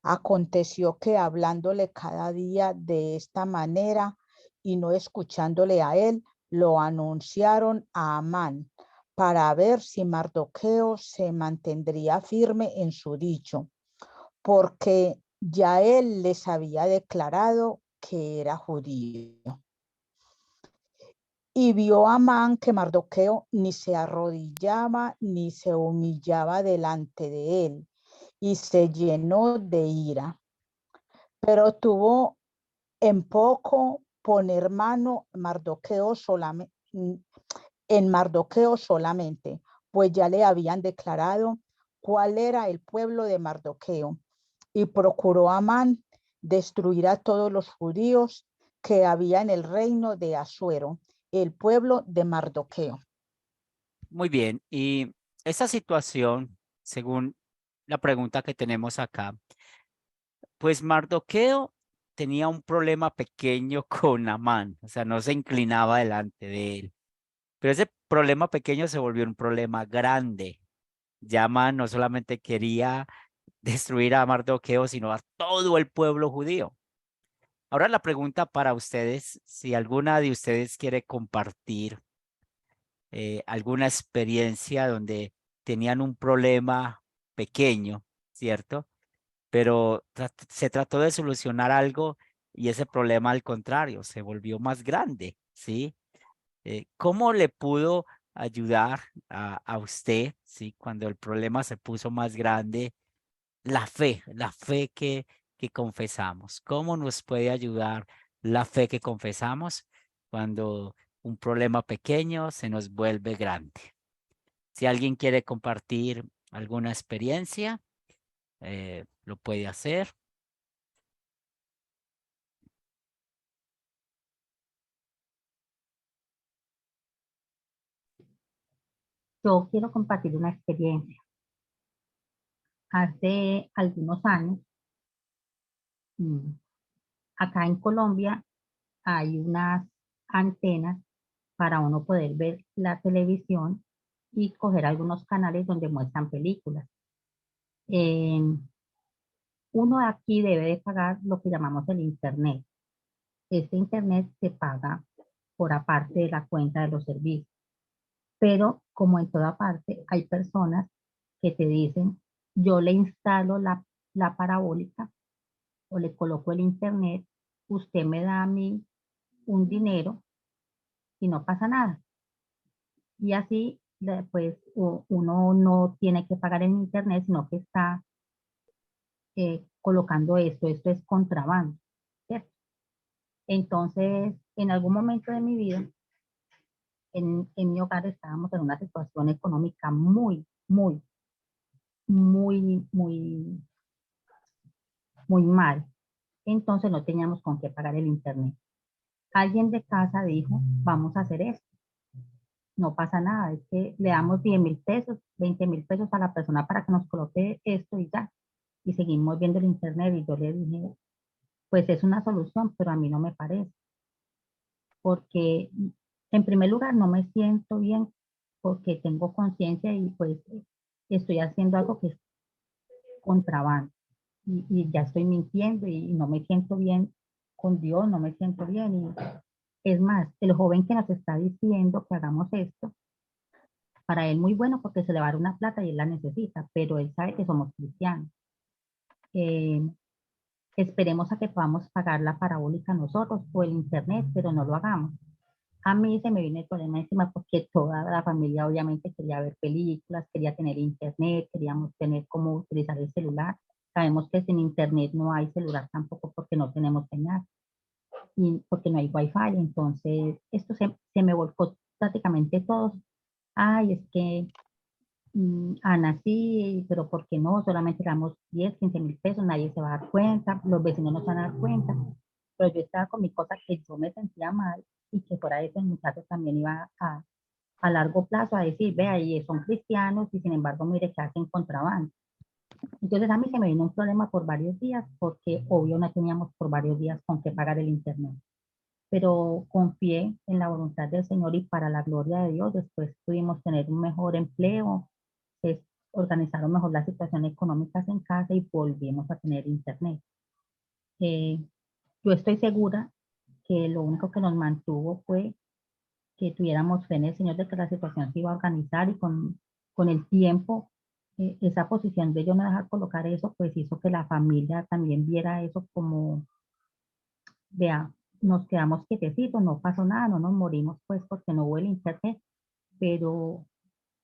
Aconteció que hablándole cada día de esta manera y no escuchándole a él, lo anunciaron a Amán para ver si Mardoqueo se mantendría firme en su dicho, porque ya él les había declarado que era judío. Y vio Amán que Mardoqueo ni se arrodillaba ni se humillaba delante de él, y se llenó de ira. Pero tuvo en poco poner mano en Mardoqueo solamente, pues ya le habían declarado cuál era el pueblo de Mardoqueo. Y procuró Amán destruir a todos los judíos que había en el reino de Asuero, el pueblo de Mardoqueo. Muy bien, y esta situación, según la pregunta que tenemos acá, pues Mardoqueo tenía un problema pequeño con Amán, o sea, no se inclinaba delante de él. Pero ese problema pequeño se volvió un problema grande. Ya Amán no solamente quería destruir a Mardoqueo, sino a todo el pueblo judío. Ahora la pregunta para ustedes, si alguna de ustedes quiere compartir alguna experiencia donde tenían un problema pequeño, ¿cierto? Pero se trató de solucionar algo y ese problema al contrario se volvió más grande, ¿sí? ¿Cómo le pudo ayudar a usted, ¿sí? Cuando el problema se puso más grande, la fe que confesamos? ¿Cómo nos puede ayudar la fe que confesamos cuando un problema pequeño se nos vuelve grande? Si alguien quiere compartir alguna experiencia, lo puede hacer. Yo quiero compartir una experiencia. Hace algunos años, mm, acá en Colombia hay unas antenas para uno poder ver la televisión y coger algunos canales donde muestran películas. Uno aquí debe de pagar lo que llamamos el internet. Este internet se paga por aparte de la cuenta de los servicios. Pero como en toda parte, hay personas que te dicen, yo le instalo la parabólica o le coloco el internet, usted me da a mí un dinero y no pasa nada. Y así, pues, uno no tiene que pagar en internet, sino que está colocando esto es contrabando, ¿cierto? Entonces, en algún momento de mi vida, en mi hogar estábamos en una situación económica muy, muy, muy, muy, muy mal. Entonces no teníamos con qué pagar el internet. Alguien de casa dijo, vamos a hacer esto. No pasa nada, es que le damos 10.000 pesos, 20.000 pesos a la persona para que nos coloque esto y ya. Y seguimos viendo el internet y yo le dije, pues es una solución, pero a mí no me parece. Porque en primer lugar no me siento bien porque tengo conciencia y pues estoy haciendo algo que es contrabando. Y ya estoy mintiendo y no me siento bien con Dios, no me siento bien. Y es más, el joven que nos está diciendo que hagamos esto, para él muy bueno porque se le va a dar una plata y él la necesita, pero él sabe que somos cristianos. Esperemos a que podamos pagar la parabólica nosotros o el internet, pero no lo hagamos. A mí se me viene el problema encima porque toda la familia obviamente quería ver películas, quería tener internet, queríamos tener cómo utilizar el celular. Sabemos que sin internet no hay celular tampoco porque no tenemos señal y porque no hay wifi. Entonces esto se me volcó prácticamente todo. Ay, es que Ana sí, pero ¿por qué no? Solamente damos 10, 15.000 pesos, nadie se va a dar cuenta, los vecinos no se van a dar cuenta. Pero yo estaba con mi cosa que yo me sentía mal y que fuera eso el muchacho también iba a largo plazo a decir, vea, y son cristianos y sin embargo mire que hacen contrabando. Entonces a mí se me vino un problema por varios días porque obvio no teníamos por varios días con qué pagar el internet. Pero confié en la voluntad del Señor y para la gloria de Dios después pudimos tener un mejor empleo, se organizaron mejor las situaciones económicas en casa y volvimos a tener internet. Yo estoy segura que lo único que nos mantuvo fue que tuviéramos fe en el Señor de que la situación se iba a organizar y con el tiempo esa posición de yo no dejar colocar eso, pues hizo que la familia también viera eso como, vea, nos quedamos quietecitos, no pasó nada, no nos morimos pues porque no hubo el internet, pero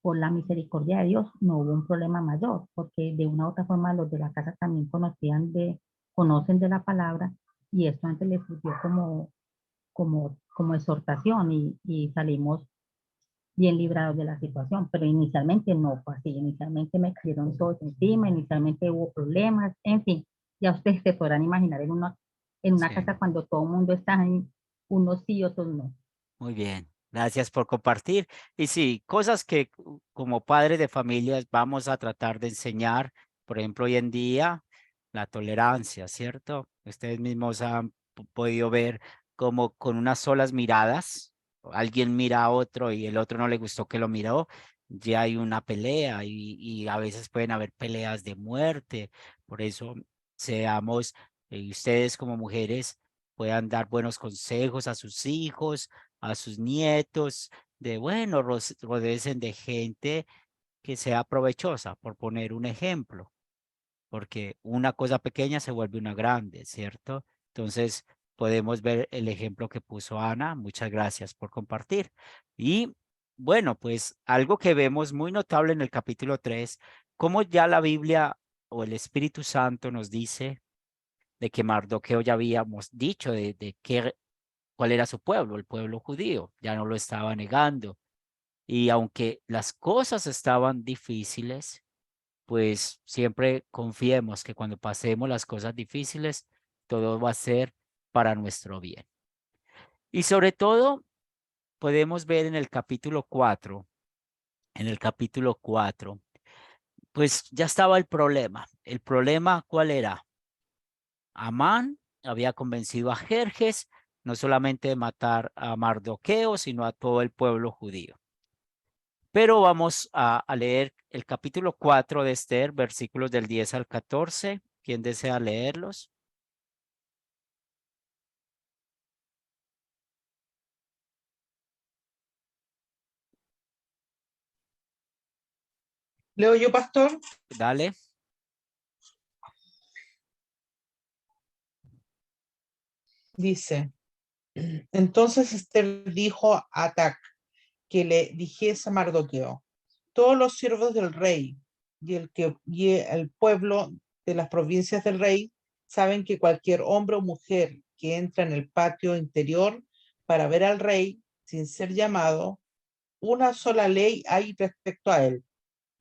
por la misericordia de Dios no hubo un problema mayor, porque de una u otra forma los de la casa también conocen de la palabra y esto antes les sirvió como exhortación y salimos bien librados de la situación, pero inicialmente no fue así, inicialmente me cayeron todos encima, inicialmente hubo problemas, en fin, ya ustedes se podrán imaginar en una Sí. casa cuando todo el mundo está ahí, unos sí, otros no. Muy bien, gracias por compartir. Y sí, cosas que como padres de familias vamos a tratar de enseñar, por ejemplo, hoy en día, la tolerancia, ¿cierto? Ustedes mismos han podido ver cómo con unas solas miradas, alguien mira a otro y el otro no le gustó que lo miró, ya hay una pelea y a veces pueden haber peleas de muerte. Por eso seamos, ustedes como mujeres puedan dar buenos consejos a sus hijos, a sus nietos, de bueno, rodéense de gente que sea provechosa, por poner un ejemplo, porque una cosa pequeña se vuelve una grande, ¿cierto? Entonces, podemos ver el ejemplo que puso Ana. Muchas gracias por compartir. Y bueno, pues algo que vemos muy notable en el capítulo 3, como ya la Biblia o el Espíritu Santo nos dice de que Mardoqueo ya habíamos dicho cuál era su pueblo, el pueblo judío, ya no lo estaba negando. Y aunque las cosas estaban difíciles, pues siempre confiemos que cuando pasemos las cosas difíciles, todo va a ser para nuestro bien. Y sobre todo, podemos ver en el capítulo 4, pues ya estaba el problema. ¿El problema cuál era? Amán había convencido a Jerjes no solamente de matar a Mardoqueo, sino a todo el pueblo judío. Pero vamos a leer el capítulo 4 de Esther, versículos del 10 al 14. ¿Quién desea leerlos? ¿Leo yo, pastor? Dale. Dice, entonces Esther dijo a Atac que le dijese a Mardoqueo, todos los siervos del rey y el pueblo de las provincias del rey saben que cualquier hombre o mujer que entra en el patio interior para ver al rey sin ser llamado, una sola ley hay respecto a él: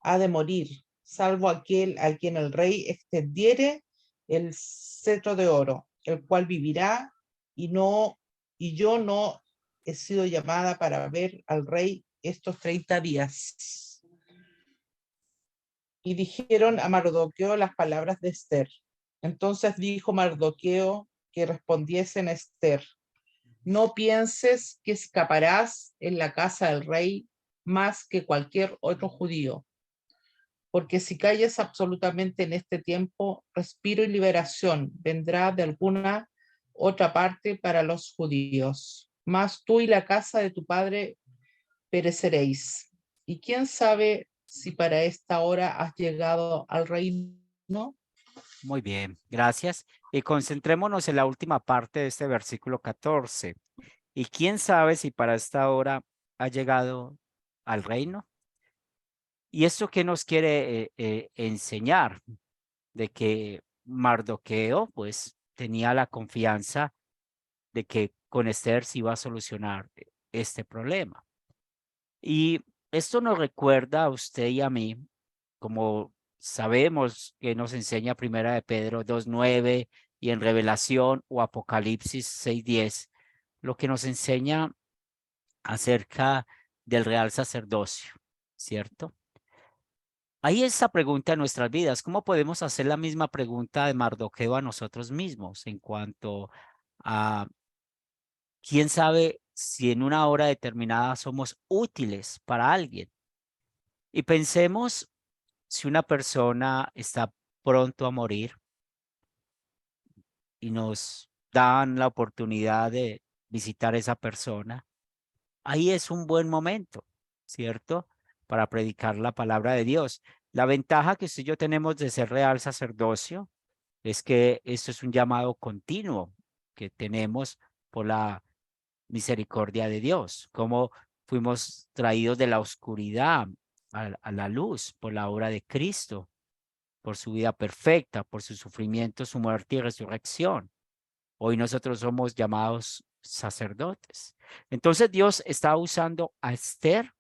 ha de morir, salvo aquel a quien el rey extendiere el cetro de oro, el cual vivirá, y yo no he sido llamada para ver al rey estos 30 días. Y dijeron a Mardoqueo las palabras de Esther. Entonces dijo Mardoqueo que respondiesen a Esther: no pienses que escaparás en la casa del rey más que cualquier otro judío, porque si calles absolutamente en este tiempo, respiro y liberación vendrá de alguna otra parte para los judíos. Mas tú y la casa de tu padre pereceréis. Y quién sabe si para esta hora has llegado al reino. Muy bien, gracias. Y concentrémonos en la última parte de este versículo 14. ¿Y quién sabe si para esta hora ha llegado al reino? ¿Y esto qué nos quiere enseñar? De que Mardoqueo pues tenía la confianza de que con Esther se iba a solucionar este problema. Y esto nos recuerda a usted y a mí, como sabemos que nos enseña Primera de Pedro 2:9 y en Revelación o Apocalipsis 6:10, lo que nos enseña acerca del real sacerdocio, ¿cierto? Hay esa pregunta en nuestras vidas. ¿Cómo podemos hacer la misma pregunta de Mardoqueo a nosotros mismos en cuanto a quién sabe si en una hora determinada somos útiles para alguien? Y pensemos si una persona está pronto a morir y nos dan la oportunidad de visitar a esa persona, ahí es un buen momento, ¿cierto? Para predicar la palabra de Dios. La ventaja que usted y yo tenemos de ser real sacerdocio es que esto es un llamado continuo que tenemos por la misericordia de Dios, como fuimos traídos de la oscuridad a la luz por la obra de Cristo, por su vida perfecta, por su sufrimiento, su muerte y resurrección. Hoy nosotros somos llamados sacerdotes. Entonces Dios está usando a Esther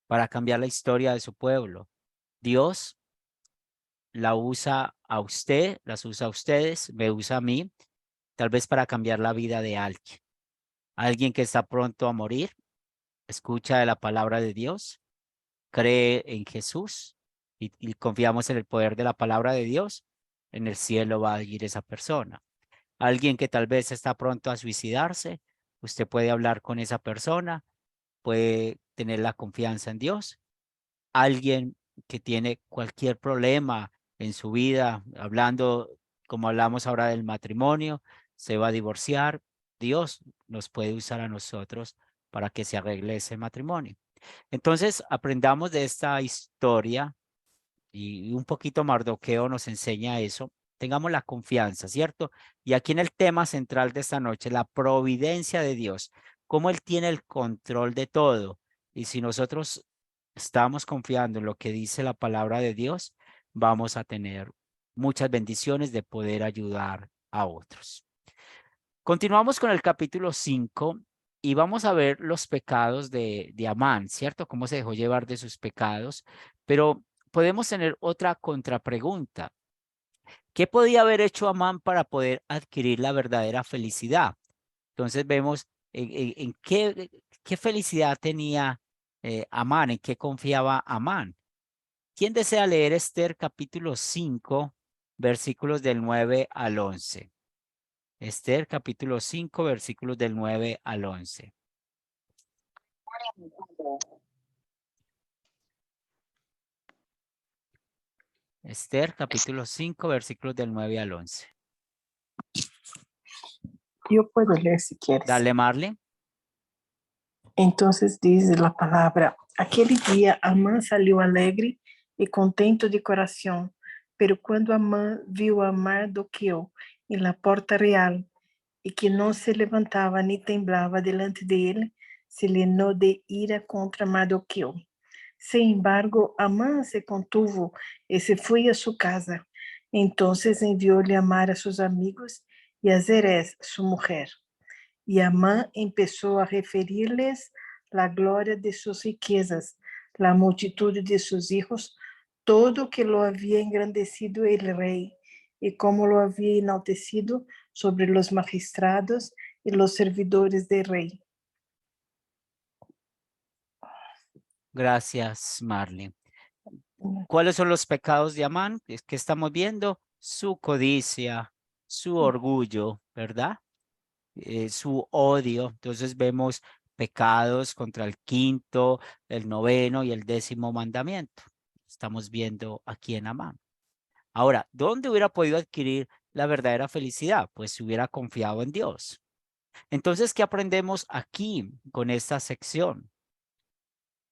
para cambiar la historia de su pueblo. Dios la usa a usted, las usa a ustedes, me usa a mí, tal vez para cambiar la vida de alguien. Alguien que está pronto a morir, escucha de la palabra de Dios, cree en Jesús y confiamos en el poder de la palabra de Dios, en el cielo va a ir esa persona. Alguien que tal vez está pronto a suicidarse, usted puede hablar con esa persona, puede tener la confianza en Dios. Alguien que tiene cualquier problema en su vida, hablando como hablamos ahora del matrimonio, se va a divorciar, Dios nos puede usar a nosotros para que se arregle ese matrimonio. Entonces, aprendamos de esta historia y un poquito Mardoqueo nos enseña eso. Tengamos la confianza, ¿cierto? Y aquí en el tema central de esta noche, la providencia de Dios, cómo Él tiene el control de todo. Y si nosotros estamos confiando en lo que dice la palabra de Dios, vamos a tener muchas bendiciones de poder ayudar a otros. Continuamos con el capítulo 5 y vamos a ver los pecados de Amán, ¿cierto? Cómo se dejó llevar de sus pecados, pero podemos tener otra contrapregunta. ¿Qué podía haber hecho Amán para poder adquirir la verdadera felicidad? Entonces vemos en qué felicidad tenía Amán, en qué confiaba Amán. ¿Quién desea leer Esther capítulo 5, versículos del 9 al 11? Esther capítulo 5, versículos del 9 al 11. Esther capítulo 5, versículos del 9 al 11. Yo puedo leer si quieres. Dale, Marley. Entonces dice la palabra: aquele dia Amã saiu alegre e contento de coração, pero quando Amã viu a Mardoqueu em la porta real e que não se levantava nem temblava delante dele, se llenou de ira contra Mardoqueu. Sin embargo, Amã se contuvo e se foi a sua casa. Entonces enviou-lhe Amar a seus amigos e a Zeres, sua mulher. E Amã começou a referir-lhes a glória de suas riquezas, a multitude de seus hijos, todo que lo havia engrandecido el rei, e como lo havia enaltecido sobre los magistrados e los servidores del rei. Gracias, Marley. ¿Cuáles son los pecados de Amán? Es que estamos viendo su codicia, su orgullo, ¿verdad? Su odio. Entonces vemos pecados contra el quinto, el noveno y el 10º mandamiento. Estamos viendo aquí en Amán. Ahora, ¿dónde hubiera podido adquirir la verdadera felicidad? Pues si hubiera confiado en Dios. Entonces, ¿qué aprendemos aquí con esta sección?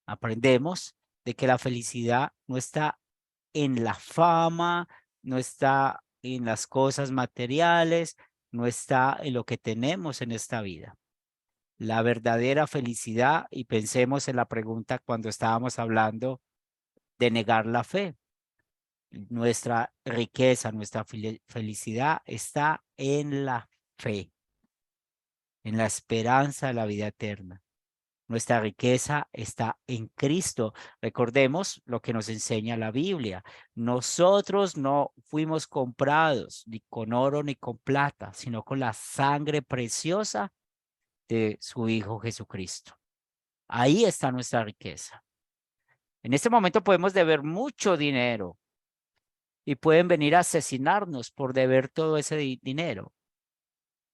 Aprendemos de que la felicidad no está en la fama, no está en las cosas materiales, no está en lo que tenemos en esta vida. La verdadera felicidad, y pensemos en la pregunta cuando estábamos hablando de negar la fe. Nuestra riqueza, nuestra felicidad está en la fe, en la esperanza de la vida eterna. Nuestra riqueza está en Cristo. Recordemos lo que nos enseña la Biblia. Nosotros no fuimos comprados ni con oro ni con plata, sino con la sangre preciosa de su Hijo Jesucristo. Ahí está nuestra riqueza. En este momento podemos deber mucho dinero y pueden venir a asesinarnos por deber todo ese dinero.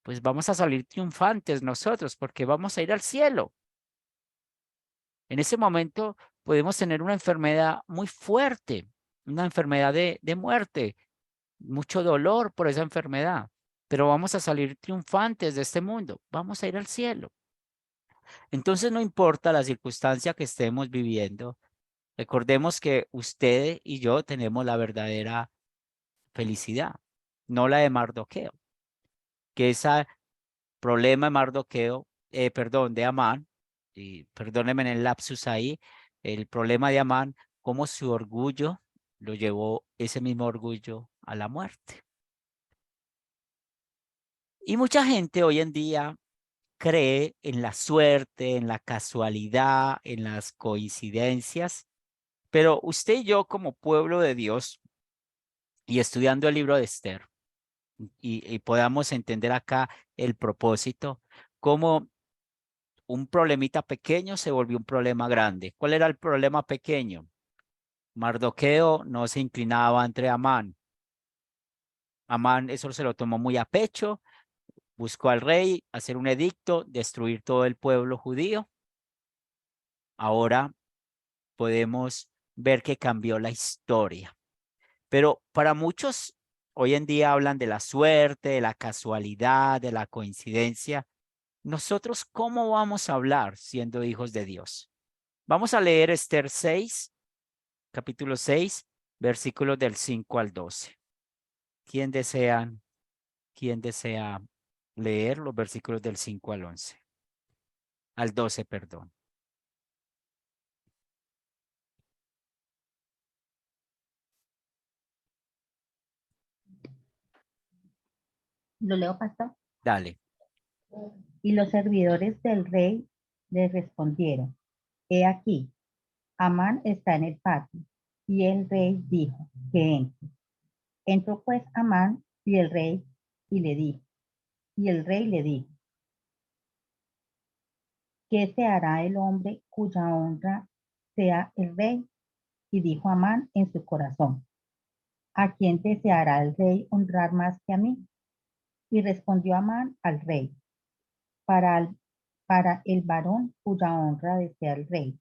Pues vamos a salir triunfantes nosotros porque vamos a ir al cielo. En ese momento podemos tener una enfermedad muy fuerte, una enfermedad de muerte, mucho dolor por esa enfermedad, pero vamos a salir triunfantes de este mundo, vamos a ir al cielo. Entonces no importa la circunstancia que estemos viviendo, recordemos que usted y yo tenemos la verdadera felicidad, no la de Mardoqueo, que ese problema de Mardoqueo, de Amán, y perdónenme en el lapsus ahí, el problema de Amán, cómo su orgullo lo llevó ese mismo orgullo a la muerte. Y mucha gente hoy en día cree en la suerte, en la casualidad, en las coincidencias, pero usted y yo como pueblo de Dios y estudiando el libro de Esther, y podamos entender acá el propósito, cómo un problemita pequeño se volvió un problema grande. ¿Cuál era el problema pequeño? Mardoqueo no se inclinaba ante Amán. Amán eso se lo tomó muy a pecho, buscó al rey hacer un edicto, destruir todo el pueblo judío. ahora podemos ver que cambió la historia. Pero para muchos, hoy en día hablan de la suerte, de la casualidad, de la coincidencia. Nosotros, ¿cómo vamos a hablar siendo hijos de Dios? Vamos a leer Esther 6, capítulo 6, versículos del 5 al 12. ¿Quién desea leer los versículos del 5 al 11? Al 12, perdón. ¿Lo leo, pastor? Dale. Y los servidores del rey le respondieron, he aquí, Amán está en el patio. Y el rey dijo que entre. Entró pues Amán y el rey y el rey le dijo, ¿qué se hará el hombre cuya honra sea el rey? Y dijo Amán en su corazón, ¿a quién deseará el rey honrar más que a mí? Y respondió Amán al rey, para el varón cuya honra desea el rey.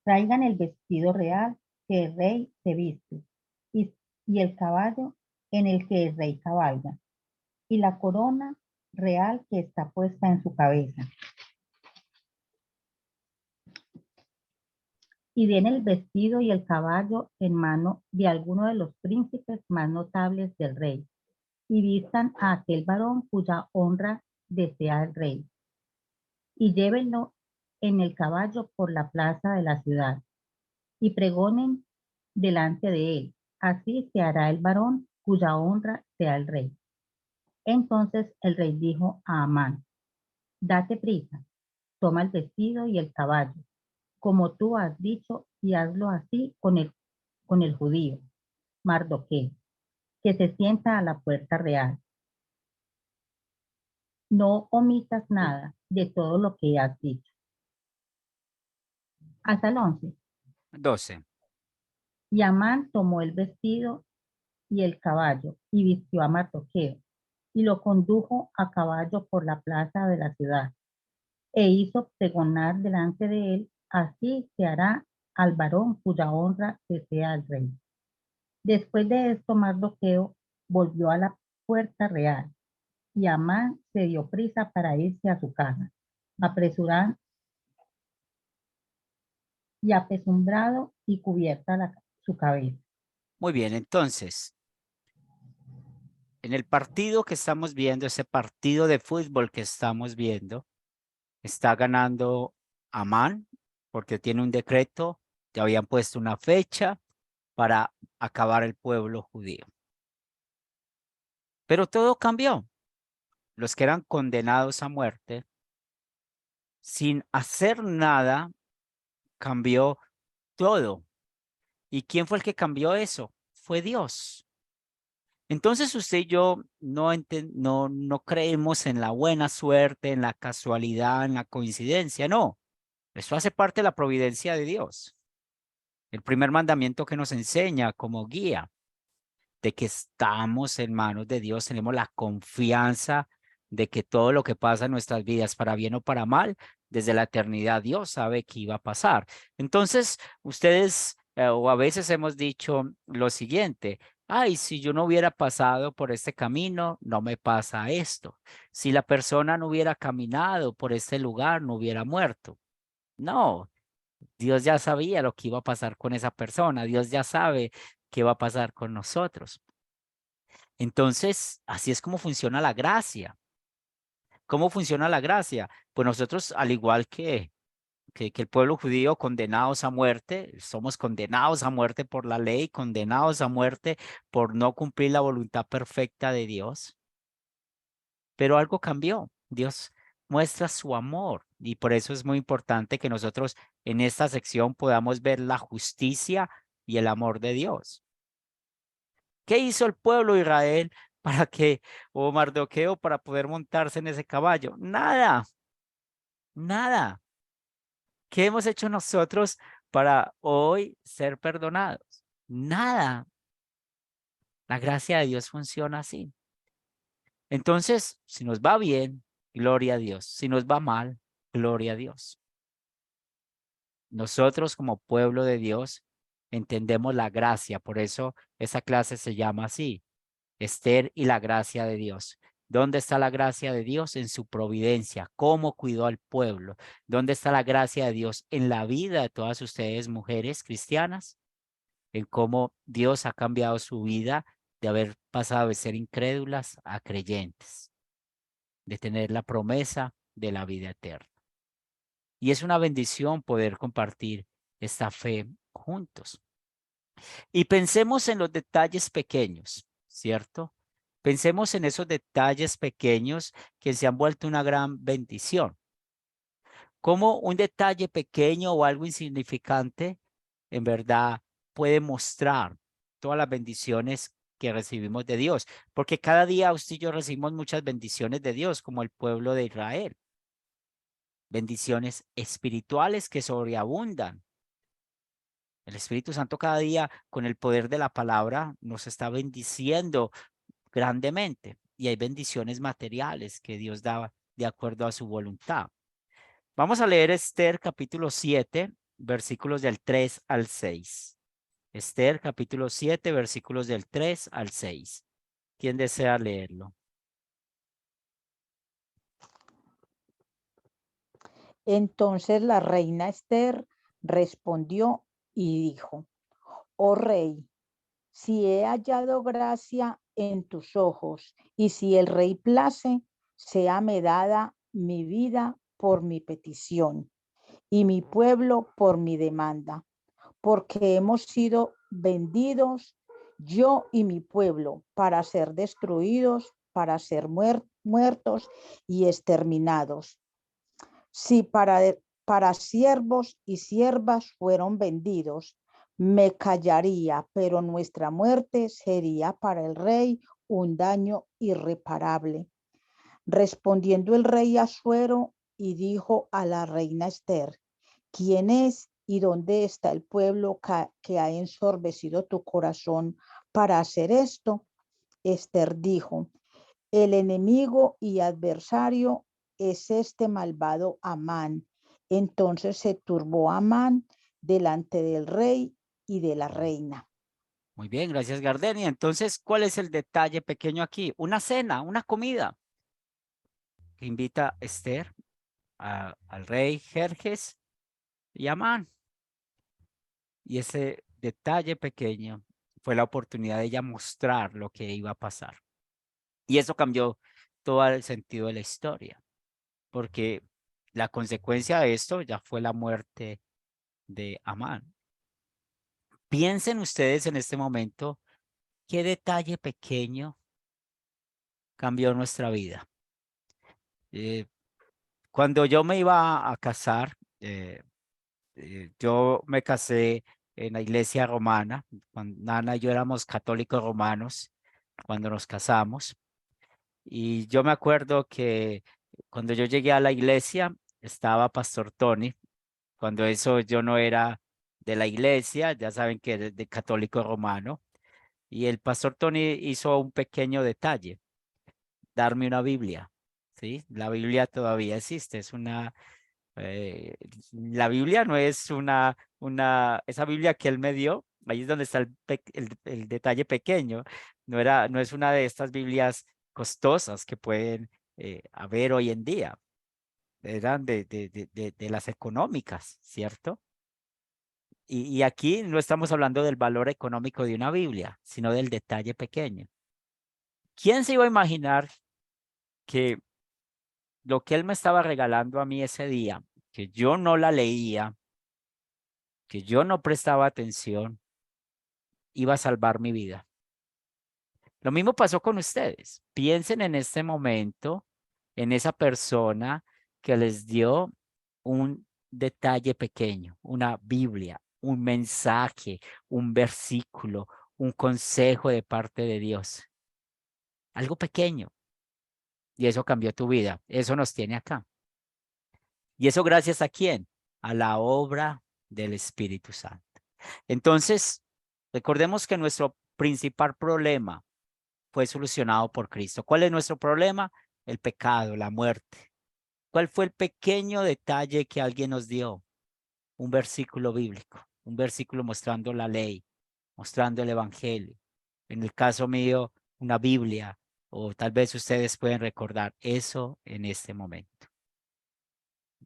Traigan el vestido real que el rey se viste y el caballo en el que el rey cabalga y la corona real que está puesta en su cabeza. Y den el vestido y el caballo en mano de alguno de los príncipes más notables del rey, y vistan a aquel varón cuya honra desea el rey, y llévenlo en el caballo por la plaza de la ciudad, y pregonen delante de él, así se hará el varón cuya honra sea el rey. Entonces el rey dijo a Amán, date prisa, toma el vestido y el caballo, como tú has dicho, y hazlo así con el judío, Mardoqueo, que se sienta a la puerta real. No omitas nada de todo lo que has dicho. Hasta el 11. 12. Y Amán tomó el vestido y el caballo y vistió a Mardoqueo y lo condujo a caballo por la plaza de la ciudad e hizo pregonar delante de él, así se hará al varón cuya honra desea el rey. Después de esto, Mardoqueo volvió a la puerta real y Amán se dio prisa para irse a su casa, apresurado y apesumbrado y cubierta su cabeza. Muy bien, entonces, en el partido que estamos viendo, ese partido de fútbol que estamos viendo, está ganando Amán porque tiene un decreto, ya habían puesto una fecha para acabar el pueblo judío. Pero todo cambió. Los que eran condenados a muerte, sin hacer nada, cambió todo. ¿Y quién fue el que cambió eso? Fue Dios. Entonces usted y yo no creemos en la buena suerte, en la casualidad, en la coincidencia, no. Eso hace parte de la providencia de Dios. El primer mandamiento que nos enseña como guía de que estamos en manos de Dios, tenemos la confianza de que todo lo que pasa en nuestras vidas, para bien o para mal, desde la eternidad Dios sabe que iba a pasar. Entonces, ustedes o a veces hemos dicho lo siguiente: ay, si yo no hubiera pasado por este camino, no me pasa esto. Si la persona no hubiera caminado por este lugar, no hubiera muerto. No, Dios ya sabía lo que iba a pasar con esa persona. Dios ya sabe qué va a pasar con nosotros. Entonces, así es como funciona la gracia. ¿Cómo funciona la gracia? Pues nosotros, al igual que el pueblo judío, condenados a muerte, somos condenados a muerte por la ley, condenados a muerte por no cumplir la voluntad perfecta de Dios. Pero algo cambió. Dios muestra su amor y por eso es muy importante que nosotros en esta sección podamos ver la justicia y el amor de Dios. ¿Qué hizo el pueblo de Israel o Mardoqueo para poder montarse en ese caballo? Nada, nada. ¿Qué hemos hecho nosotros para hoy ser perdonados? Nada. La gracia de Dios funciona así. Entonces, si nos va bien, gloria a Dios. Si nos va mal, gloria a Dios. Nosotros como pueblo de Dios entendemos la gracia, por eso esa clase se llama así, Esther y la gracia de Dios. ¿Dónde está la gracia de Dios? En su providencia, cómo cuidó al pueblo. ¿Dónde está la gracia de Dios? En la vida de todas ustedes, mujeres cristianas, en cómo Dios ha cambiado su vida de haber pasado de ser incrédulas a creyentes, de tener la promesa de la vida eterna. Y es una bendición poder compartir esta fe juntos. Y pensemos en los detalles pequeños, ¿cierto? Pensemos en esos detalles pequeños que se han vuelto una gran bendición. Cómo un detalle pequeño o algo insignificante, en verdad, puede mostrar todas las bendiciones que recibimos de Dios. Porque cada día usted y yo recibimos muchas bendiciones de Dios, como el pueblo de Israel. Bendiciones espirituales que sobreabundan. El Espíritu Santo cada día, con el poder de la palabra, nos está bendiciendo grandemente. Y hay bendiciones materiales que Dios da de acuerdo a su voluntad. Vamos a leer Esther capítulo 7, versículos del 3 al 6. Esther capítulo 7, versículos del 3 al 6. ¿Quién desea leerlo? Entonces la reina Esther respondió y dijo: Oh rey, si he hallado gracia en tus ojos, y si el rey place, séame dada mi vida por mi petición, y mi pueblo por mi demanda, porque hemos sido vendidos, yo y mi pueblo, para ser destruidos, para ser muertos y exterminados. Si para siervos y siervas fueron vendidos, me callaría, pero nuestra muerte sería para el rey un daño irreparable. Respondiendo el rey Asuero y dijo a la reina Esther: ¿Quién es y dónde está el pueblo que ha ensorbecido tu corazón para hacer esto? Esther dijo: El enemigo y adversario es este malvado Amán. Entonces se turbó Amán delante del rey y de la reina. Muy bien, gracias Gardenia. Entonces, ¿cuál es el detalle pequeño aquí? Una cena, una comida que invita a Esther, al rey Jerjes y a Amán. Y ese detalle pequeño fue la oportunidad de ella mostrar lo que iba a pasar. Y eso cambió todo el sentido de la historia, porque la consecuencia de esto ya fue la muerte de Amán. Piensen ustedes en este momento, ¿qué detalle pequeño cambió nuestra vida? Cuando yo me iba a casar, yo me casé en la iglesia romana. Cuando Nana y yo éramos católicos romanos cuando nos casamos. Y yo me acuerdo que cuando yo llegué a la iglesia estaba Pastor Tony. Cuando eso yo no era de la iglesia, ya saben que es de católico romano. Y el Pastor Tony hizo un pequeño detalle, darme una Biblia. ¿Sí? La Biblia todavía existe, es una la Biblia no es esa Biblia que él me dio, ahí es donde está el detalle pequeño, no es una de estas Biblias costosas que pueden haber hoy en día, eran de las económicas, ¿cierto? Y aquí no estamos hablando del valor económico de una Biblia, sino del detalle pequeño. ¿Quién se iba a imaginar que lo que él me estaba regalando a mí ese día, que yo no la leía, que yo no prestaba atención, iba a salvar mi vida? Lo mismo pasó con ustedes. Piensen en este momento, en esa persona que les dio un detalle pequeño, una Biblia, un mensaje, un versículo, un consejo de parte de Dios. Algo pequeño. Y eso cambió tu vida. Eso nos tiene acá. ¿Y eso gracias a quién? A la obra del Espíritu Santo. Entonces, recordemos que nuestro principal problema fue solucionado por Cristo. ¿Cuál es nuestro problema? El pecado, la muerte. ¿Cuál fue el pequeño detalle que alguien nos dio? un versículo bíblico, un versículo mostrando la ley, mostrando el evangelio. En el caso mío, una Biblia, o tal vez ustedes pueden recordar eso en este momento.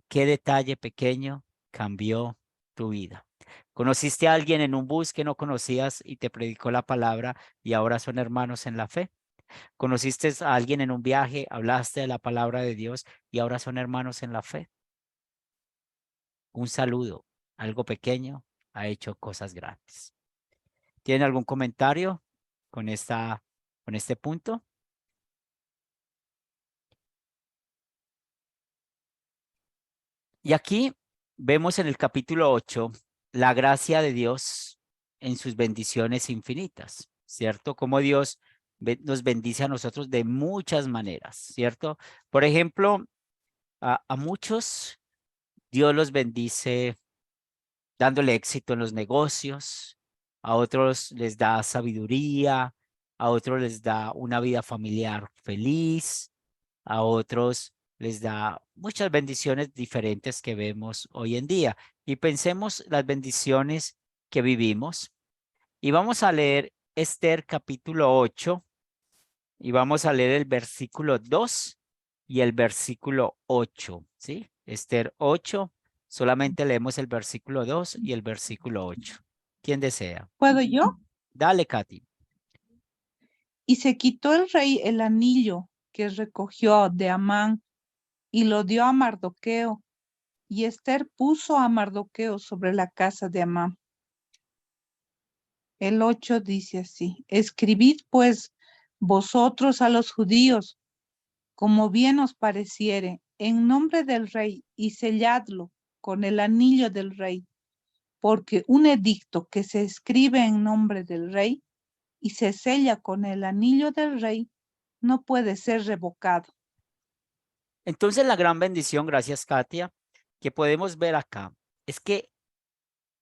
¿Qué detalle pequeño cambió tu vida? ¿Conociste a alguien en un bus que no conocías y te predicó la palabra y ahora son hermanos en la fe? ¿Conociste a alguien en un viaje, hablaste de la palabra de Dios y ahora son hermanos en la fe? Un saludo, algo pequeño ha hecho cosas grandes. ¿Tienen algún comentario con este punto? Y aquí vemos en el capítulo 8 la gracia de Dios en sus bendiciones infinitas, ¿cierto? Como Dios nos bendice a nosotros de muchas maneras, ¿cierto? Por ejemplo, a muchos Dios los bendice dándole éxito en los negocios, a otros les da sabiduría, a otros les da una vida familiar feliz, a otros les da muchas bendiciones diferentes que vemos hoy en día. Y pensemos las bendiciones que vivimos. Y vamos a leer Esther capítulo 8 y vamos a leer el versículo 2 y el versículo 8, ¿sí? Esther 8, solamente leemos el versículo 2 y el versículo 8. ¿Quién desea? ¿Puedo yo? Dale, Katy. Y se quitó el rey el anillo que recogió de Amán y lo dio a Mardoqueo. Y Esther puso a Mardoqueo sobre la casa de Amán. El 8 dice así: escribid pues vosotros a los judíos, como bien os pareciere, en nombre del rey, y selladlo con el anillo del rey, porque un edicto que se escribe en nombre del rey y se sella con el anillo del rey no puede ser revocado. Entonces la gran bendición, gracias Katia, que podemos ver acá es que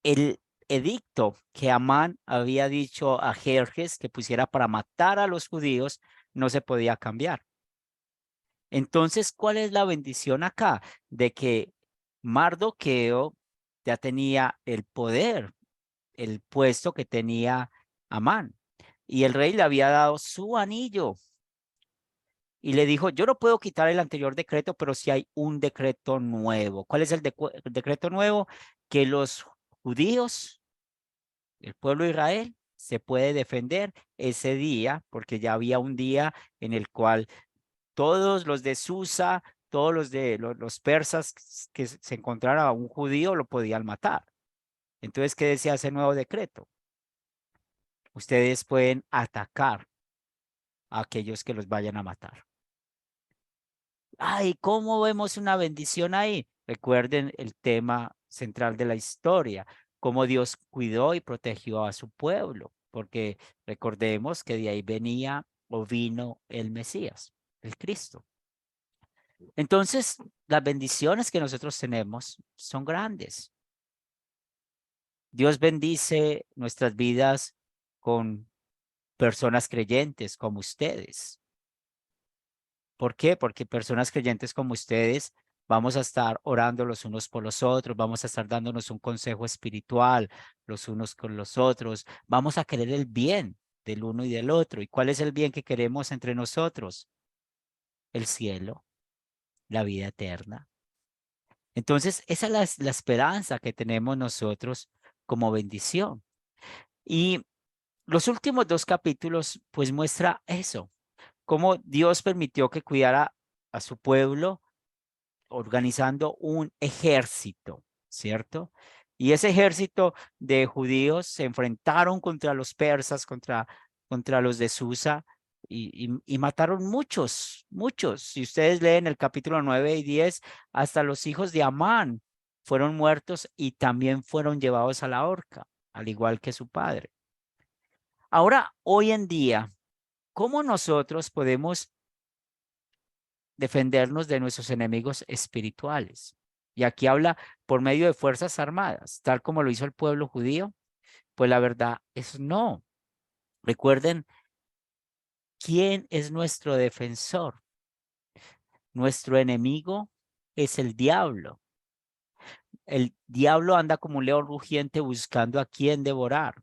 el edicto que Amán había dicho a Jerjes que pusiera para matar a los judíos no se podía cambiar. Entonces, ¿cuál es la bendición acá? De que Mardoqueo ya tenía el poder, el puesto que tenía Amán. Y el rey le había dado su anillo. Y le dijo, yo no puedo quitar el anterior decreto, pero sí hay un decreto nuevo. ¿Cuál es el decreto nuevo? Que los judíos, el pueblo de Israel, se puede defender ese día, porque ya había un día en el cual todos los de Susa, todos los de los persas que se encontrara a un judío lo podían matar. Entonces, ¿qué decía ese nuevo decreto? Ustedes pueden atacar a aquellos que los vayan a matar. Ay, ¿cómo vemos una bendición ahí? Recuerden el tema central de la historia, cómo Dios cuidó y protegió a su pueblo, porque recordemos que de ahí venía o vino el Mesías, el Cristo. Entonces, las bendiciones que nosotros tenemos son grandes. Dios bendice nuestras vidas con personas creyentes como ustedes. ¿Por qué? Porque personas creyentes como ustedes vamos a estar orando los unos por los otros, vamos a estar dándonos un consejo espiritual los unos con los otros, vamos a querer el bien del uno y del otro. ¿Y cuál es el bien que queremos entre nosotros? El cielo, la vida eterna. Entonces, esa es la esperanza que tenemos nosotros como bendición. Y los últimos 2 capítulos, pues muestra eso, cómo Dios permitió que cuidara a su pueblo organizando un ejército, ¿cierto? Y ese ejército de judíos se enfrentaron contra los persas, contra los de Susa, y mataron muchos. Si ustedes leen el capítulo 9 y 10, hasta los hijos de Amán fueron muertos y también fueron llevados a la horca, al igual que su padre. Ahora, hoy en día, ¿cómo nosotros podemos defendernos de nuestros enemigos espirituales? Y aquí habla por medio de fuerzas armadas, tal como lo hizo el pueblo judío. Pues la verdad es no. Recuerden, ¿quién es nuestro defensor? Nuestro enemigo es el diablo. el diablo anda como un león rugiente buscando a quien devorar.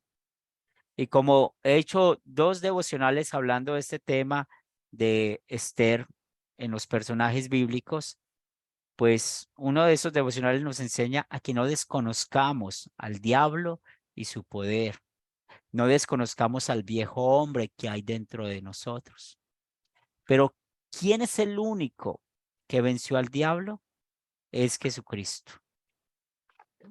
Y como he hecho 2 devocionales hablando de este tema de Esther en los personajes bíblicos, pues uno de esos devocionales nos enseña a que no desconozcamos al diablo y su poder. No desconozcamos al viejo hombre que hay dentro de nosotros. Pero ¿quién es el único que venció al diablo? Es Jesucristo.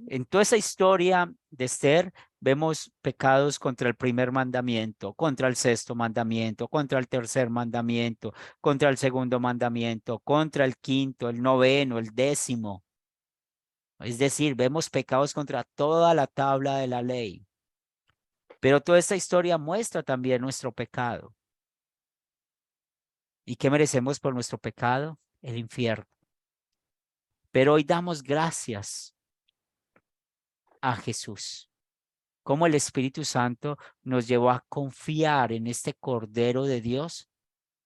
En toda esa historia de Esther vemos pecados contra el primer mandamiento, contra el sexto mandamiento, contra el tercer mandamiento, contra el segundo mandamiento, contra el quinto, el noveno, el décimo. Es decir, vemos pecados contra toda la tabla de la ley. Pero toda esta historia muestra también nuestro pecado. ¿Y qué merecemos por nuestro pecado? El infierno. Pero hoy damos gracias a Jesús. Cómo el Espíritu Santo nos llevó a confiar en este Cordero de Dios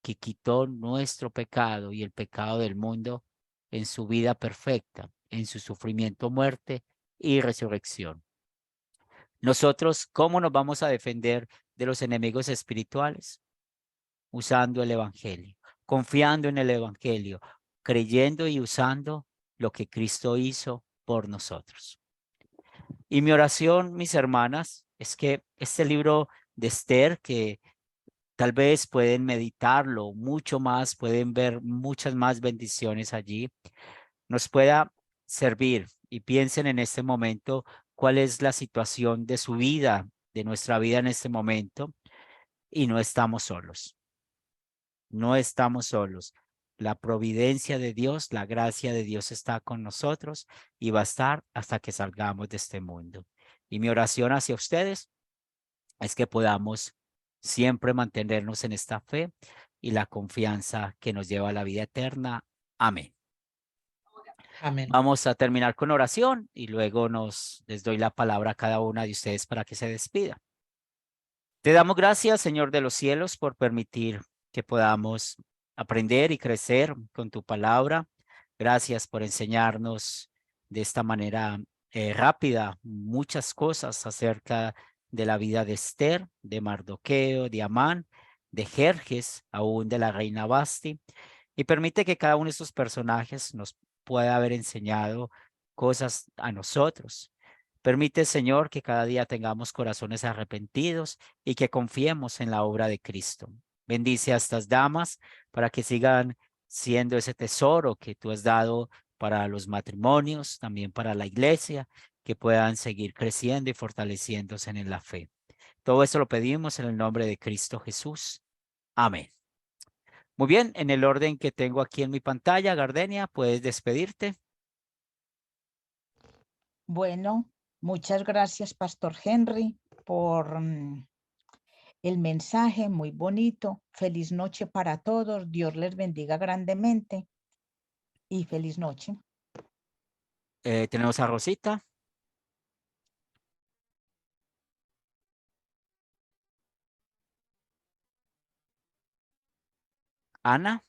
que quitó nuestro pecado y el pecado del mundo en su vida perfecta, en su sufrimiento, muerte y resurrección. Nosotros, ¿cómo nos vamos a defender de los enemigos espirituales? Usando el Evangelio, confiando en el Evangelio, creyendo y usando lo que Cristo hizo por nosotros. Y mi oración, mis hermanas, es que este libro de Esther, que tal vez pueden meditarlo mucho más, pueden ver muchas más bendiciones allí, nos pueda servir. Y piensen en este momento cuál es la situación de su vida, de nuestra vida en este momento, y no estamos solos. No estamos solos. La providencia de Dios, la gracia de Dios está con nosotros y va a estar hasta que salgamos de este mundo. Y mi oración hacia ustedes es que podamos siempre mantenernos en esta fe y la confianza que nos lleva a la vida eterna. Amén. Amén. Vamos a terminar con oración y luego les doy la palabra a cada una de ustedes para que se despida. Te damos gracias, Señor de los cielos, por permitir que podamos aprender y crecer con tu palabra. Gracias por enseñarnos de esta manera rápida muchas cosas acerca de la vida de Esther, de Mardoqueo, de Amán, de Jerjes, aún de la reina Basti. Y permite que cada uno de estos personajes nos pueda haber enseñado cosas a nosotros. Permite, Señor, que cada día tengamos corazones arrepentidos y que confiemos en la obra de Cristo. Bendice a estas damas para que sigan siendo ese tesoro que tú has dado para los matrimonios, también para la iglesia, que puedan seguir creciendo y fortaleciéndose en la fe. Todo esto lo pedimos en el nombre de Cristo Jesús. Amén. Muy bien, en el orden que tengo aquí en mi pantalla, Gardenia, puedes despedirte. Bueno, muchas gracias, Pastor Henry, por el mensaje muy bonito. Feliz noche para todos. Dios les bendiga grandemente y feliz noche. Tenemos a Rosita. Ana.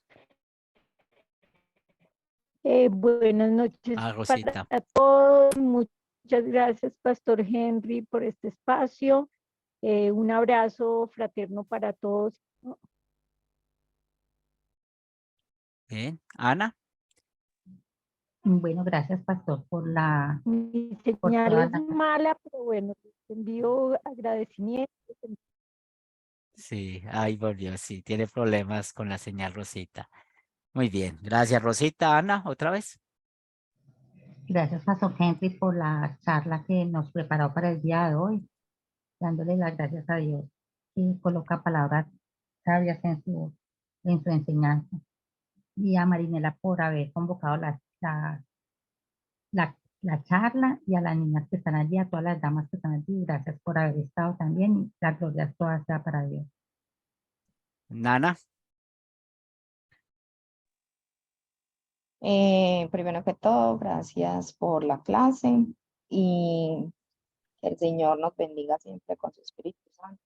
Buenas noches Rosita. para todos. Muchas gracias, Pastor Henry, por este espacio. Un abrazo fraterno para todos. Bien. Ana. Bueno, gracias, pastor, por Mi por señal toda es la... mala, pero bueno, les envío agradecimientos. Sí, ahí volvió, sí, tiene problemas con la señal Rosita. Muy bien, gracias Rosita. Ana, otra vez. Gracias, pastor Henry, por la charla que nos preparó para el día de hoy, dándole las gracias a Dios y coloca palabras sabias en su enseñanza. Y a Marinela por haber convocado la charla y a las niñas que están allí, a todas las damas que están allí, gracias por haber estado también y la gloria toda sea para Dios. Nana. Primero que todo, gracias por la clase y que el Señor nos bendiga siempre con su Espíritu Santo.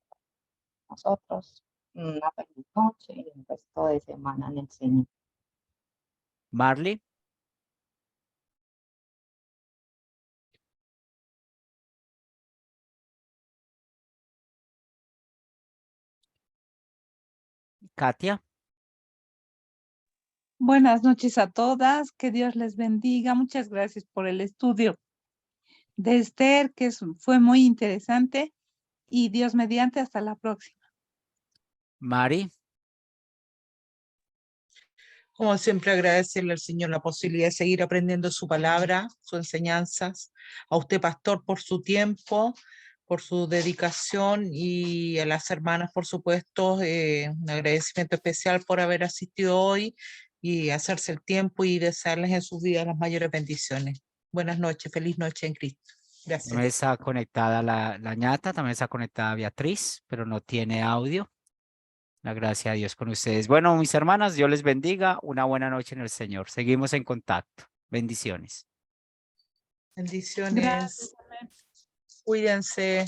Nosotros, una feliz noche y un resto de semana en el Señor. Marley. Katia. Buenas noches a todas, que Dios les bendiga. Muchas gracias por el estudio de Esther, que fue muy interesante. Y Dios mediante, hasta la próxima. Mari. Como siempre, agradecerle al Señor la posibilidad de seguir aprendiendo su palabra, sus enseñanzas. A usted, pastor, por su tiempo, por su dedicación, y a las hermanas, por supuesto, un agradecimiento especial por haber asistido hoy y hacerse el tiempo y desearles en sus vidas las mayores bendiciones. Buenas noches, feliz noche en Cristo. También Gracias. está conectada la ñata, también está conectada Beatriz, pero no tiene audio. La gracia de Dios con ustedes. Bueno, mis hermanas, Dios les bendiga. Una buena noche en el Señor. Seguimos en contacto. Bendiciones. Bendiciones. Gracias. Cuídense.